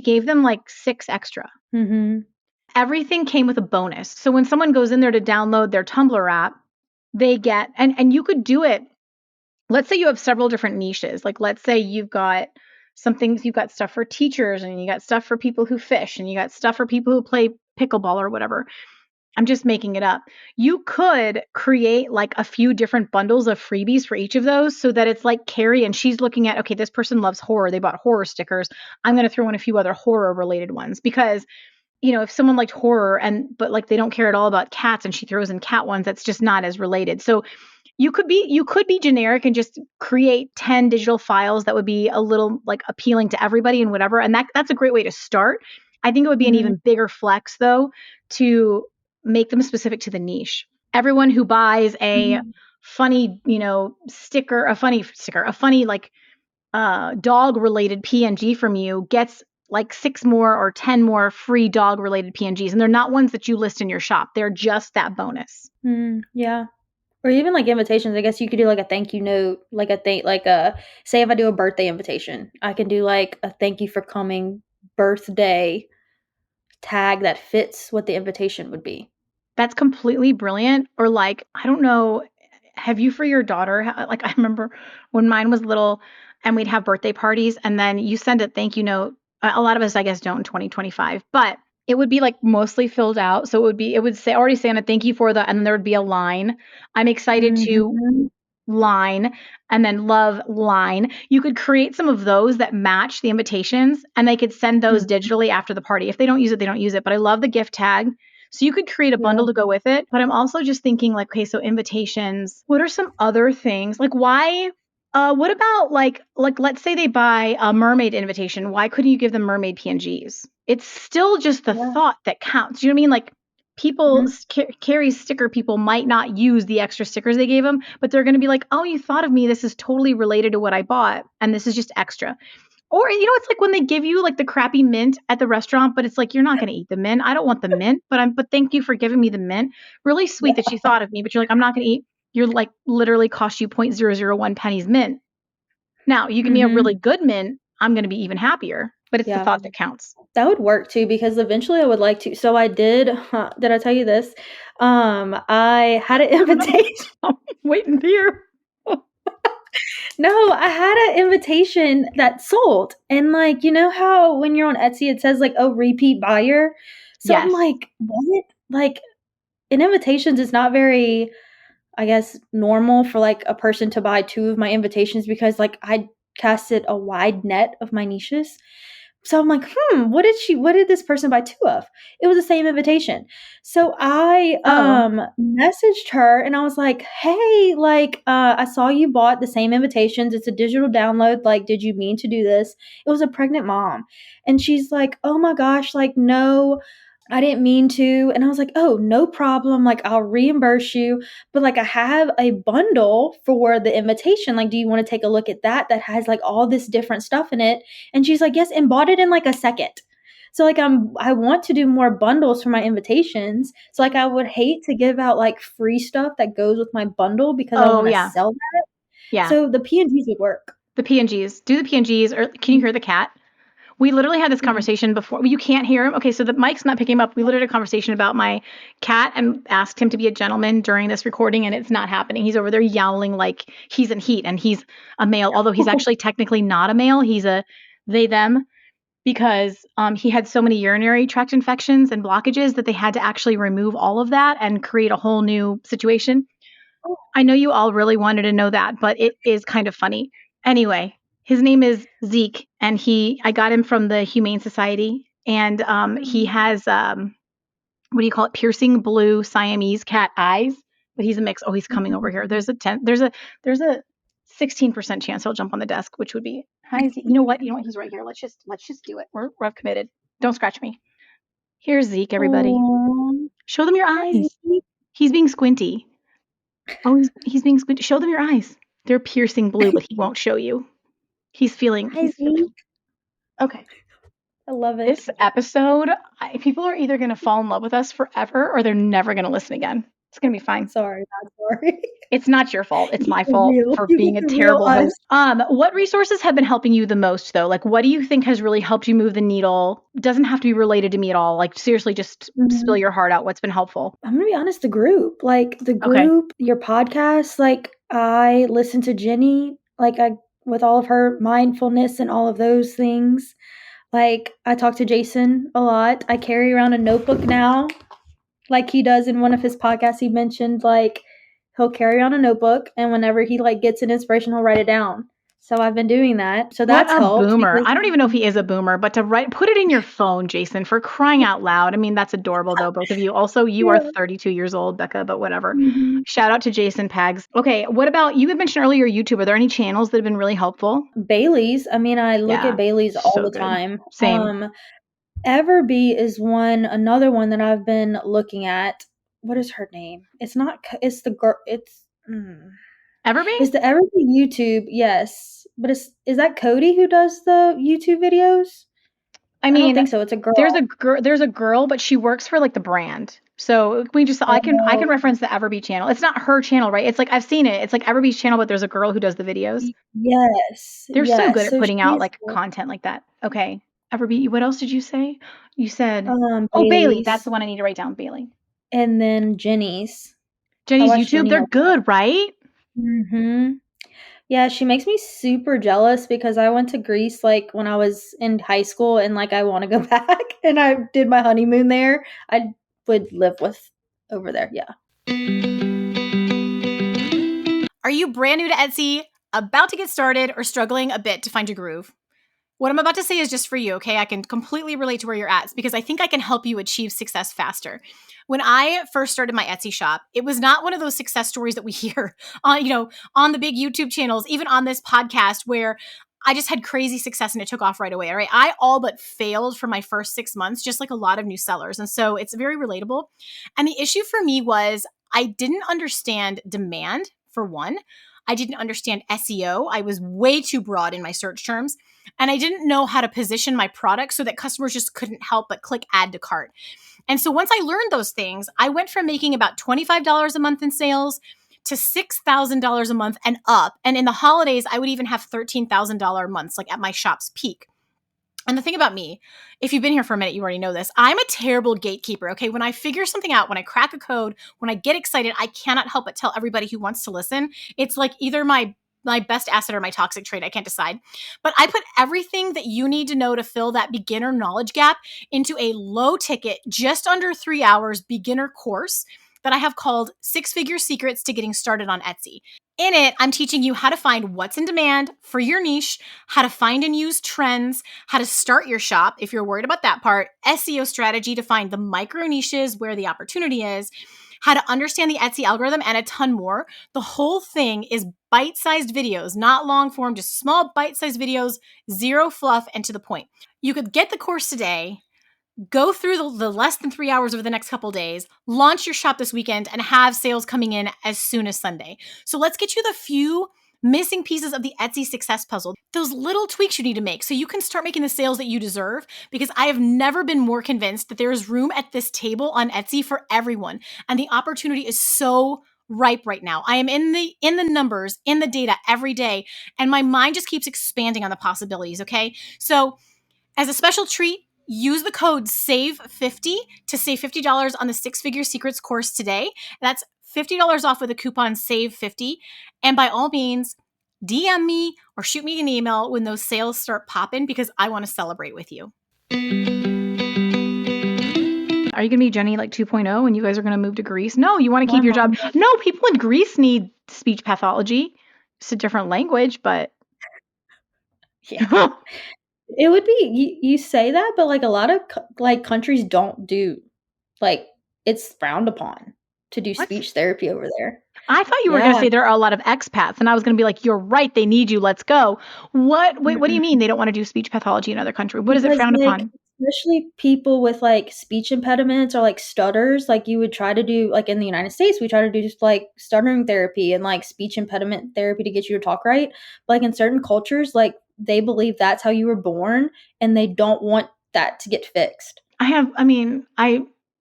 gave them like 6 extra. Mm-hmm. Everything came with a bonus. So when someone goes in there to download their tumbler app, they get, and you could do it. Let's say you have several different niches. Like let's say you've got you've got stuff for teachers and you got stuff for people who fish and you got stuff for people who play pickleball or whatever. I'm just making it up. You could create like a few different bundles of freebies for each of those so that it's like Carrie and she's looking at, okay, this person loves horror. They bought horror stickers. I'm going to throw in a few other horror related ones because if someone liked horror but like they don't care at all about cats and she throws in cat ones, that's just not as related. So you could be generic and just create 10 digital files that would be a little like appealing to everybody and whatever. And that's a great way to start. I think it would be an Mm-hmm. even bigger flex though to make them specific to the niche. Everyone who buys a Mm-hmm. funny, a funny like dog related PNG from you gets like 6 more or 10 more free dog related PNGs. And they're not ones that you list in your shop. They're just that bonus. Yeah. Or even like invitations. I guess you could do like a thank you note, like say if I do a birthday invitation, I can do like a thank you for coming birthday tag that fits what the invitation would be. That's completely brilliant. Or like, I don't know, have you for your daughter? Like, I remember when mine was little and we'd have birthday parties and then you send a thank you note. A lot of us, I guess, don't in 2025, but it would be like mostly filled out. So it would say, already say on a thank you for the, and then there would be a line. I'm excited to Mhm. line and then love line. You could create some of those that match the invitations and they could send those Mhm. digitally after the party. If they don't use it, they don't use it. But I love the gift tag. So you could create a Yeah. bundle to go with it. But I'm also just thinking like, okay, so invitations, what are some other things? Like why what about like let's say they buy a mermaid invitation. Why couldn't you give them mermaid PNGs? It's still just the Yeah. thought that counts. You know what I mean? Like people Mhm. Carrie's sticker people might not use the extra stickers they gave them, but they're going to be like, oh, you thought of me, this is totally related to what I bought and this is just extra. Or it's like when they give you like the crappy mint at the restaurant, but it's like you're not going to eat the mint. I don't want the mint, but thank you for giving me the mint. Really sweet that you thought of me, but you're like, I'm not going to eat you're like literally cost you 0.001 pennies mint. Now you give me a Mhm. really good mint, I'm going to be even happier, but it's the Yeah. thought that counts. That would work too because eventually I would like to. So I did. Did I tell you this? I had an invitation. I'm waiting here. No, I had an invitation that sold, and like you know how when you're on Etsy it says like oh repeat buyer. So I'm Yes. like, what? Like in invitations, it's not very, I guess, normal for like a person to buy two of my invitations because like I casted a wide net of my niches. So I'm like, what did this person buy two of? It was the same invitation. So I Oh. messaged her and I was like, hey, like I saw you bought the same invitations. It's a digital download. Like, did you mean to do this? It was a pregnant mom. And she's like, oh my gosh, like no, I didn't mean to. And I was like, oh, no problem. Like, I'll reimburse you. But like, I have a bundle for the invitation. Like, do you want to take a look at that? That has like all this different stuff in it. And she's like, yes, and bought it in like a second. So like I want to do more bundles for my invitations. So like I would hate to give out like free stuff that goes with my bundle because I Oh want to yeah. sell that. Yeah. So the PNGs would work. The PNGs. Do the PNGs or can you hear the cat? We literally had this Mm-mm. conversation before. You can't hear him. Okay, so the mic's not picking him up. We literally had a conversation about my cat and asked him to be a gentleman during this recording, and it's not happening. He's over there yowling like he's in heat, and he's a male, although he's actually technically not a male. He's a they them because he had so many urinary tract infections and blockages that they had to actually remove all of that and create a whole new situation. I know you all really wanted to know that, but it is kind of funny. Anyway, his name is Zeke, and I got him from the Humane Society, and he has what do you call it? Piercing blue Siamese cat eyes, but he's a mix. Oh, he's coming over here. There's a 16% chance he'll jump on the desk, which would be hi Zeke. You know what? He's right here. Let's just do it. We're committed. Don't scratch me. Here's Zeke, everybody. Oh, Show them your hi eyes. Zeke. He's being squinty. Oh, he's being squinty. Show them your eyes. They're piercing blue, but he won't show you. Hi Zeke. Okay. I love it. This episode, people are either going to fall in love with us forever or they're never going to listen again. It's going to be fine. Sorry, not sorry. It's not your fault. It's my The fault real, for you being get a the real terrible us. host. What resources have been helping you the most though? Like what do you think has really helped you move the needle? It doesn't have to be related to me at all. Like seriously, just spill your heart out. What's been helpful? I'm gonna be honest, the group. Like the Okay. group, your podcast, like I listen to Jenny, like I with all of her mindfulness and all of those things. Like I talk to Jason a lot. I carry around a notebook now, like he does in one of his podcasts. He mentioned like he'll carry on a notebook, and whenever he like gets an inspiration, he'll write it down. So I've been doing that. So What that's a helped boomer. because I don't even know if he is a boomer, but to put it in your phone, Jason, for crying out loud. I mean, that's adorable though, both of you. Also, you are yeah. 32 years old, Becca, but whatever. Mhm. Shout out to Jason Pags. Okay, what about you had mentioned earlier YouTube. Are there any channels that have been really helpful? Bailey's. I mean, I look Yeah, at Bailey's all so the good. time. Same. Everbee is another one that I've been looking at. What is her name? It's not. It's the girl. Everbee? It's the Everbee YouTube. Yes, but is that Cody who does the YouTube videos? I I don't mean, think so. It's a girl. there's a girl, but she works for like the brand. So we just I can Oh, reference the Everbee channel. It's not her channel, right? It's like I've seen it. It's like Everbee's channel, but there's a girl who does the videos. yes, They're so good yes. at So putting out she's like content like that. Okay. Everbee, what else did you say? You said, oh, Bailey. That's the Bailey's, one I need to write down, Bailey. and then Jenny's. I Jenny's watch YouTube, Jenny a they're lot. good, right? Hmm. Yeah, she makes me super jealous because I went to Greece like when I was in high school and like I want to go back and I did my honeymoon there. I would live with over there. Yeah. Are you brand new to Etsy, about to get started, or struggling a bit to find your groove? What I'm about to say is just for you, okay? I can completely relate to where you're at because I think I can help you achieve success faster. When I first started my Etsy shop, it was not one of those success stories that we hear on the big YouTube channels, even on this podcast where I just had crazy success and it took off right away. All right. I all but failed for my first 6 months, just like a lot of new sellers. And so it's very relatable. And the issue for me was I didn't understand demand, for one. I didn't understand SEO. I was way too broad in my search terms. And I didn't know how to position my product so that customers just couldn't help but click add to cart. And so once I learned those things, I went from making about $25 a month in sales to $6,000 a month and up. And in the holidays, I would even have $13,000 months, like at my shop's peak. And the thing about me, if you've been here for a minute, you already know this. I'm a terrible gatekeeper, okay? When I figure something out, when I crack a code, when I get excited, I cannot help but tell everybody who wants to listen. It's like either my best asset or my toxic trait. I can't decide. But I put everything that you need to know to fill that beginner knowledge gap into a low ticket, just under 3 hours beginner course that I have called 6-Figure Secrets to Getting Started on Etsy. In it, I'm teaching you how to find what's in demand for your niche, how to find and use trends, how to start your shop if you're worried about that part, SEO strategy to find the micro niches where the opportunity is, how to understand the Etsy algorithm, and a ton more. The whole thing is bite-sized videos, not long form, just small bite-sized videos, zero fluff, and to the point. You could get the course today, go through the less than 3 hours over the next couple days, launch your shop this weekend, and have sales coming in as soon as Sunday. So let's get you the few missing pieces of the Etsy success puzzle, those little tweaks you need to make so you can start making the sales that you deserve, because I have never been more convinced that there is room at this table on Etsy for everyone. And the opportunity is so ripe right now. I am in the numbers, in the data every day, and my mind just keeps expanding on the possibilities, okay? So as a special treat, use the code SAVE50 to save $50 on the 6-Figure Secrets course today. That's $50 off with the coupon SAVE50. And by all means, DM me or shoot me an email when those sales start popping because I want to celebrate with you. Are you going to be Jenny like 2.0 and you guys are going to move to Greece? No, you want to My keep your job. mom. No, people in Greece need speech pathology. It's a different language, but Yeah. It would be you say that, but like a lot of like countries don't do like it's frowned upon to do what? speech therapy over there. I thought you were going to Yeah. say there are a lot of expats, and I was going to be like, you're right, they need you, let's go. What? Wait, what do you mean they don't want to do speech pathology in other countries? What is it Because, frowned like, upon? especially people with, like, speech impediments or, like, stutters, like, you would try to do like, in the United States, we try to do just, like, stuttering therapy and, like, speech impediment therapy to get you to talk right. But, like, in certain cultures, like, they believe that's how you were born, and they don't want that to get fixed. I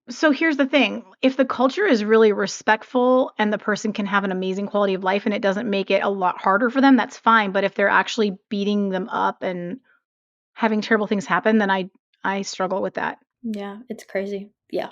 So here's the thing. If the culture is really respectful and the person can have an amazing quality of life and it doesn't make it a lot harder for them, that's fine. But if they're actually beating them up and having terrible things happen, then I struggle with that. Yeah, it's crazy. Yeah.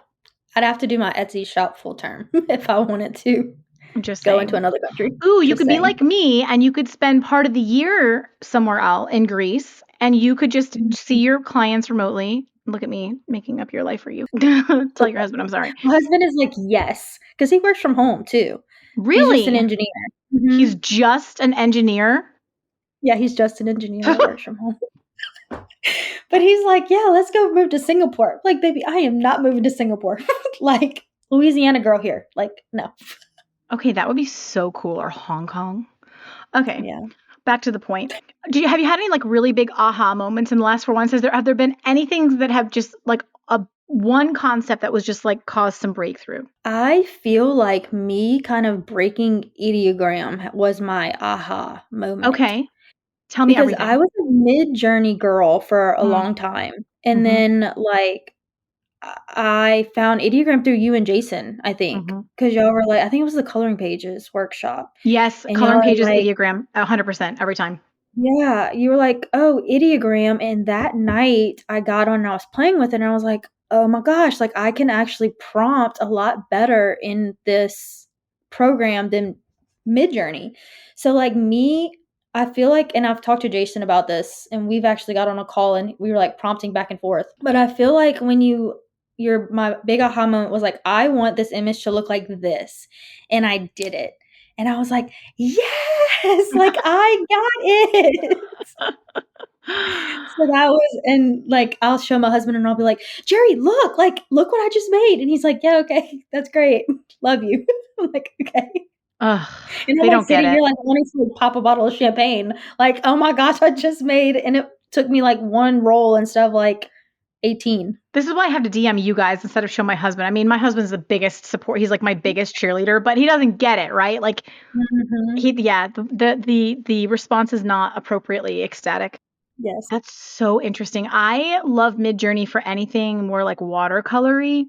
I'd have to do my Etsy shop full term if I wanted to I'm just go into saying. another country. Ooh, you Just could be saying. like me and you could spend part of the year somewhere else in Greece and you could just see your clients remotely. Look at me making up your life for you. Tell your husband I'm sorry. My husband is like, yes, because he works from home too. He's just an Really? engineer. He's just an engineer? Yeah, he's just an engineer that works from home. But he's like, yeah, let's go move to Singapore. Like, baby, I am not moving to Singapore. Like, Louisiana girl here. Like, no. Okay, that would be so cool. Or Hong Kong. Okay, Yeah. back to the point. Have you had any like really big aha moments in the last 4 months? Have there been anything that have just like a one concept that was just like caused some breakthrough? I feel like me kind of breaking ideogram was my aha moment. Okay, tell me Because I everything. was a mid-journey girl for a Mm, long time. And mm-hmm, then, like, I found ideogram through you and Jason, I think. mm-hmm. Because y'all were like, I think it was the Coloring Pages workshop. Yes, And y'all coloring were pages, like, ideogram, 100% every time. yeah, you were like, "Oh, ideogram," and that night I got on and I was playing with it and I was like, "Oh my gosh, like I can actually prompt a lot better in this program than Midjourney." So like me, I feel like, and I've talked to Jason about this and we've actually got on a call and we were like prompting back and forth. But I feel like when my big aha moment was like, I want this image to look like this. And I did it. And I was like, yes, like I got it. So that was, and like I'll show my husband and I'll be like, Jerry, look, like, look what I just made. And he's like, yeah, okay, that's great. Love you. I'm like, okay. Ugh, And I'm they like don't get sitting here it. like wanting to like, pop a bottle of champagne. Like, oh my gosh, I just made, and it took me like one roll instead of like 18. This is why I have to DM you guys instead of show my husband. I mean, my husband's the biggest support. He's like my biggest cheerleader, but he doesn't get it, right? Like Mm-hmm. the response is not appropriately ecstatic. Yes. That's so interesting. I love Midjourney for anything more like watercolory.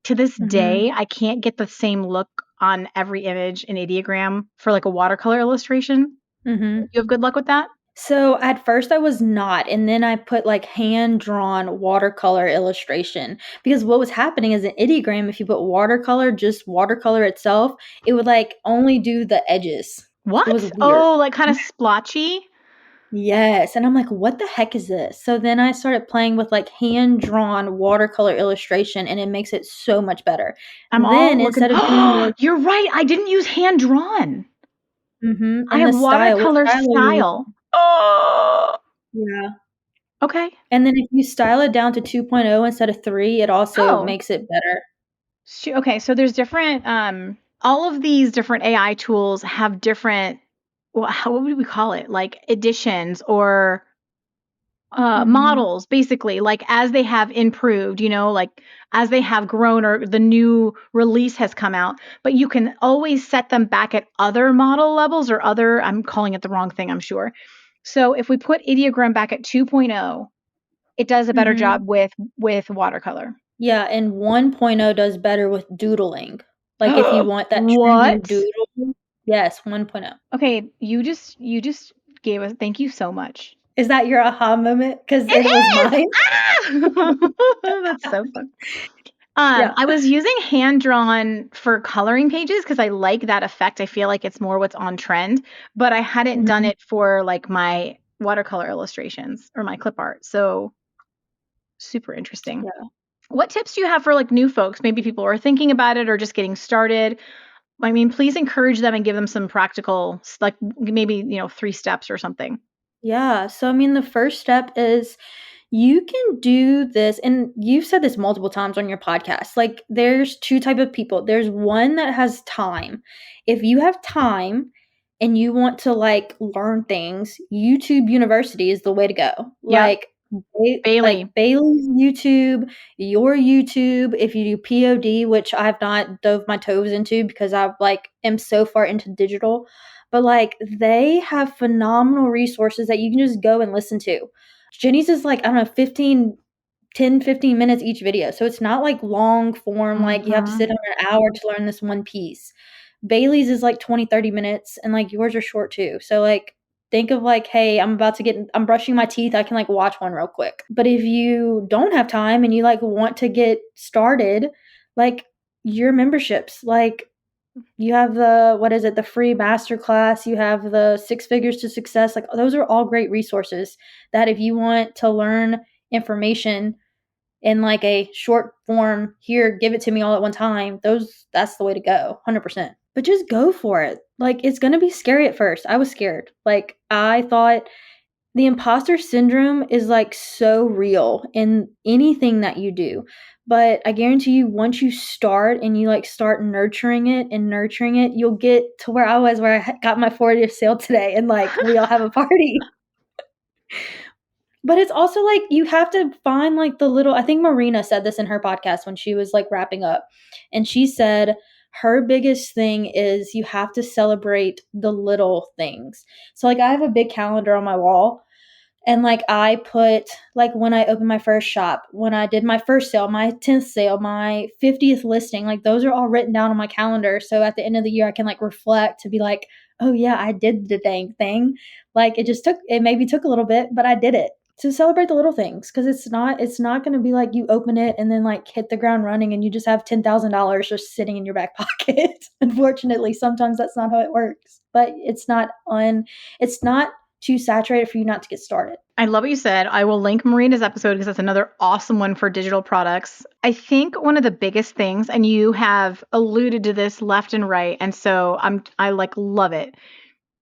To this Mm-hmm. day, I can't get the same look on every image in Ideogram for like a watercolor illustration. Mm-hmm. You have good luck with that? So at first I was not, and then I put like hand drawn watercolor illustration because what was happening is an ideogram, if you put watercolor, just watercolor itself, it would like only do the edges. It was What? weird. Oh, like kind of splotchy? Yes. And I'm like, what the heck is this? So then I started playing with like hand drawn watercolor illustration and it makes it so much better. I'm Then all looking. instead of doing the You're right. I didn't use hand drawn. I and have the style, what watercolor style are you style. Oh, using? Yeah. okay. And then if you style it down to 2.0 instead of 3, it also Oh, makes it better. okay. So there's different. All of these different AI tools have different. Well, what would we call it? Like editions or Mhm. models, basically. Like as they have improved, like as they have grown or the new release has come out. But you can always set them back at other model levels or other. I'm calling it the wrong thing. I'm sure. So if we put ideogram back at 2.0, it does a better Mhm. job with watercolor. Yeah, and 1.0 does better with doodling. Like, if you want that trending What? doodle, yes, 1.0. Okay, you just gave us thank you so much. Is that your aha moment? Because It it was is. mine. That's so fun. Yeah. I was using hand drawn for coloring pages because I like that effect. I feel like it's more what's on trend, but I hadn't done Mhm. it for like my watercolor illustrations or my clip art. So super interesting. Yeah. What tips do you have for like new folks? Maybe people are thinking about it or just getting started. I mean, please encourage them and give them some practical, like maybe, 3 steps or something. Yeah. So, I mean, the first step is you can do this, and you've said this multiple times on your podcast. Like, there's two type of people. There's one that has time. If you have time and you want to like learn things, YouTube University is the way to go. Yep. Like, like Bailey. Bailey's YouTube, your YouTube. If you do POD, which I've not dove my toes into because I like am so far into digital, but like they have phenomenal resources that you can just go and listen to. Jenny's is like, I don't know, 15 10, 15 minutes each video. So it's not like long form, like you have to sit on an hour to learn this one piece. Bailey's is like 20, 30 minutes and like yours are short too. So like think of like, hey, I'm brushing my teeth. I can like watch one real quick. But if you don't have time and you like want to get started, like your memberships, like you have the free masterclass, you have the 6 Figures to Success. Like those are all great resources that if you want to learn information in like a short form, here, give it to me all at one time, that's the way to go, 100%. But just go for it. Like it's going to be scary at first. I was scared. Like I thought the imposter syndrome is like so real in anything that you do. But I guarantee you, once you start and you like start nurturing it and nurturing it, you'll get to where I was, where I got my 40th sale today and like we all have a party. But it's also like you have to find like the little, I think Marina said this in her podcast when she was like wrapping up. And she said her biggest thing is you have to celebrate the little things. So like I have a big calendar on my wall. And like I put like when I opened my first shop, when I did my first sale, my 10th sale, my 50th listing, like those are all written down on my calendar. So at the end of the year, I can like reflect to be like, oh yeah, I did the dang thing. Like it maybe took a little bit, but I did it. To celebrate the little things, because it's not going to be like you open it and then like hit the ground running and you just have $10,000 just sitting in your back pocket. Unfortunately, sometimes that's not how it works. But it's not too saturated for you not to get started. I love what you said. I will link Marina's episode because that's another awesome one for digital products. I think one of the biggest things, and you have alluded to this left and right, and so I like love it.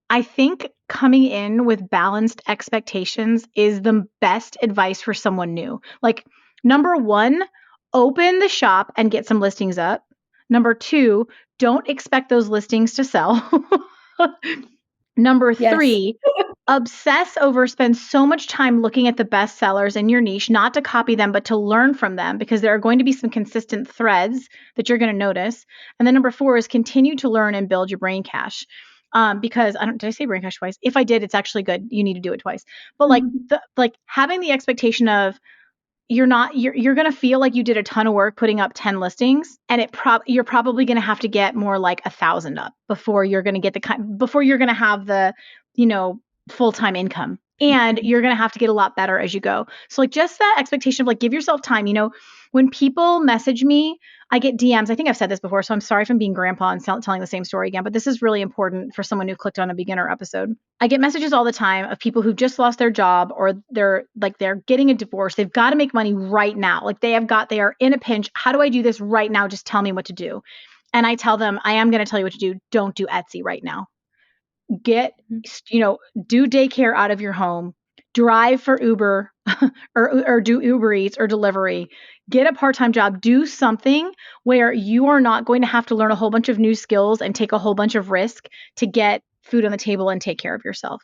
I think coming in with balanced expectations is the best advice for someone new. Like, number one, open the shop and get some listings up. Number two, don't expect those listings to sell. Number Yes. three, spend so much time looking at the best sellers in your niche, not to copy them, but to learn from them, because there are going to be some consistent threads that you're going to notice. And then number four is continue to learn and build your brain cash. Because did I say brain cash twice? If I did, it's actually good. You need to do it twice. But like having the expectation of you're going to feel like you did a ton of work putting up 10 listings, and you're probably going to have to get more like 1,000 up before you're going to have the, full-time income, and you're going to have to get a lot better as you go. So like just that expectation of like, give yourself time. When people message me, I get DMs. I think I've said this before, so I'm sorry if I'm being grandpa and telling the same story again, but this is really important for someone who clicked on a beginner episode. I get messages all the time of people who've just lost their job, or they're getting a divorce. They've got to make money right now. Like they are in a pinch. How do I do this right now? Just tell me what to do. And I tell them, I am going to tell you what to do. Don't do Etsy right now. Do daycare out of your home, drive for Uber or do Uber Eats or delivery, get a part-time job, do something where you are not going to have to learn a whole bunch of new skills and take a whole bunch of risk to get food on the table and take care of yourself.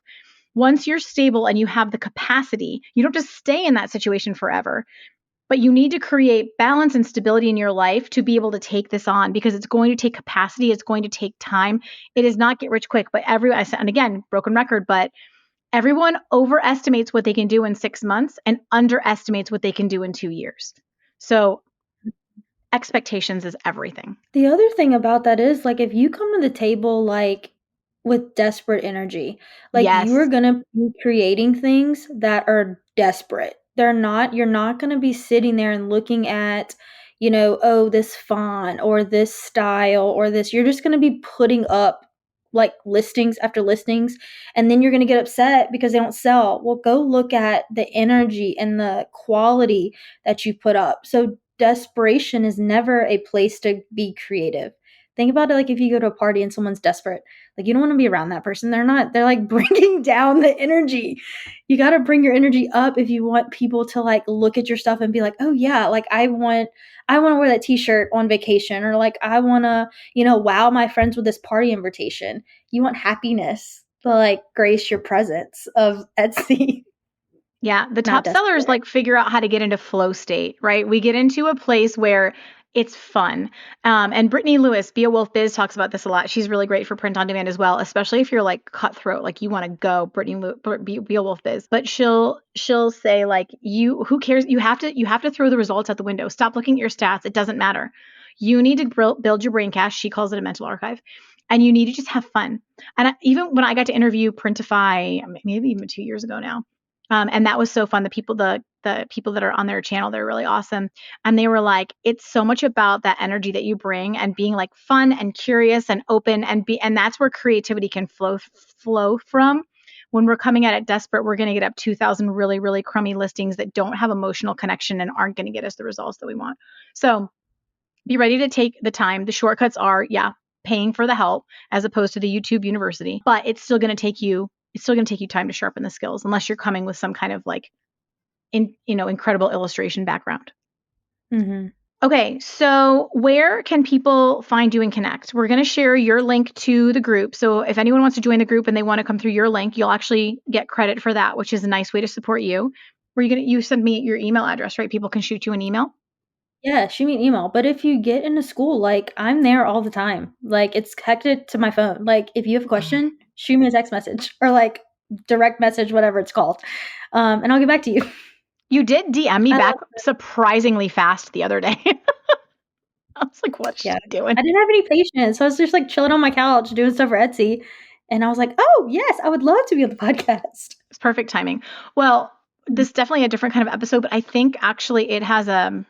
Once you're stable and you have the capacity, you don't just stay in that situation forever. But you need to create balance and stability in your life to be able to take this on, because it's going to take capacity. It's going to take time. It is not get rich quick, but and again, broken record, but everyone overestimates what they can do in 6 months and underestimates what they can do in 2 years. So expectations is everything. The other thing about that is like if you come to the table like with desperate energy, like Yes. you are going to be creating things that are desperate. You're not going to be sitting there and looking at, oh, this font or this style or this. You're just going to be putting up like listings after listings, and then you're going to get upset because they don't sell. Well, go look at the energy and the quality that you put up. So desperation is never a place to be creative. Think about it like if you go to a party and someone's desperate, like you don't want to be around that person. They're like bringing down the energy. You got to bring your energy up if you want people to like look at your stuff and be like, oh yeah, like I want to wear that t-shirt on vacation, or like I want to, wow my friends with this party invitation. You want happiness to like grace your presence of Etsy. Yeah, the top sellers like figure out how to get into flow state, right? We get into a place where It's fun. And Brittany Lewis, Be a Wolf Biz, talks about this a lot. She's really great for print on demand as well, especially if you're like cutthroat, like you want to go Be a Wolf Biz. But she'll say like, who cares? You have to throw the results out the window. Stop looking at your stats. It doesn't matter. You need to build your brain cache. She calls it a mental archive. And you need to just have fun. And even when I got to interview Printify, maybe even 2 years ago now, and that was so fun. The people that are on their channel, they're really awesome. And they were like, it's so much about that energy that you bring and being like fun and curious and open and that's where creativity can flow from. When we're coming at it desperate, we're going to get up 2,000 really, really crummy listings that don't have emotional connection and aren't going to get us the results that we want. So be ready to take the time. The shortcuts are, paying for the help as opposed to the YouTube University, but it's still going to take you time to sharpen the skills unless you're coming with some kind of like incredible illustration background. Mm-hmm. Okay, so where can people find you and connect? We're going to share your link to the group. So if anyone wants to join the group and they want to come through your link, you'll actually get credit for that, which is a nice way to support you. You send me your email address, right? People can shoot you an email. Yeah, shoot me an email. But if you get into school, like I'm there all the time. Like it's connected to my phone. Like if you have a question, shoot me a text message or like direct message, whatever it's called. And I'll get back to you. You did DM me back surprisingly fast the other day. I was like, what's she doing? I didn't have any patience. So I was just like chilling on my couch doing stuff for Etsy. And I was like, oh, yes, I would love to be on the podcast. It's perfect timing. Well, this is definitely a different kind of episode, but I think actually it has a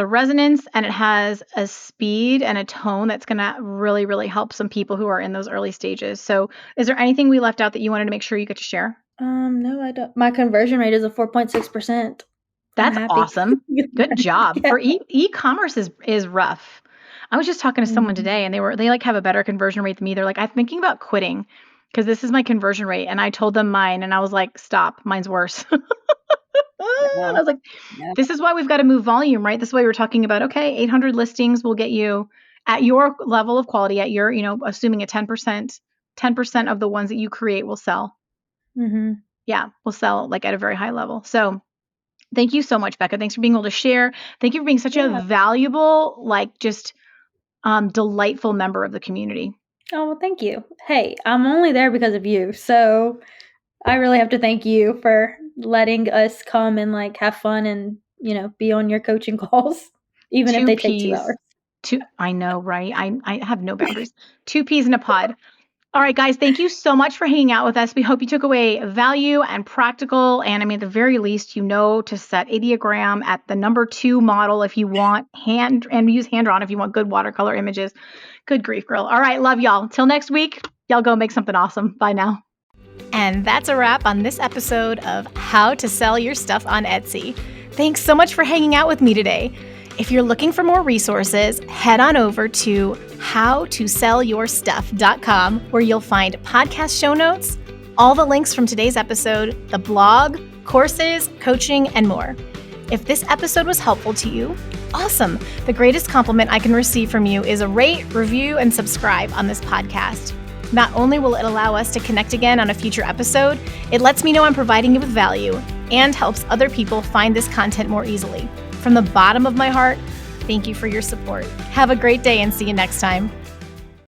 resonance and it has a speed and a tone that's going to really, really help some people who are in those early stages. So is there anything we left out that you wanted to make sure you get to share? No, I don't. My conversion rate is a 4.6%. That's awesome. Good job. For e-commerce is rough. I was just talking to someone today and they like have a better conversion rate than me. They're like, I'm thinking about quitting because this is my conversion rate. And I told them mine and I was like, stop, mine's worse. And I was like, this is why we've got to move volume, right? This is why we're talking about, okay, 800 listings will get you at your level of quality, at your, assuming a 10% of the ones that you create will sell. Mm-hmm. Yeah, will sell like at a very high level. So thank you so much, Becca. Thanks for being able to share. Thank you for being such a valuable, like just delightful member of the community. Oh, well, thank you. Hey, I'm only there because of you. So I really have to thank you for letting us come and like have fun and, be on your coaching calls, even if they take 2 hours. I know, right? I have no boundaries. 2 peas in a pod. All right, guys, thank you so much for hanging out with us. We hope you took away value and practical. And I mean, at the very least, to set ideogram at the number 2 model if you want use hand-drawn if you want good watercolor images. Good grief, girl. All right, love y'all. Till next week, y'all go make something awesome. Bye now. And that's a wrap on this episode of How to Sell Your Stuff on Etsy. Thanks so much for hanging out with me today. If you're looking for more resources, head on over to howtosellyourstuff.com where you'll find podcast show notes, all the links from today's episode, the blog, courses, coaching, and more. If this episode was helpful to you, awesome. The greatest compliment I can receive from you is a rate, review, and subscribe on this podcast. Not only will it allow us to connect again on a future episode, it lets me know I'm providing you with value and helps other people find this content more easily. From the bottom of my heart, thank you for your support. Have a great day and see you next time.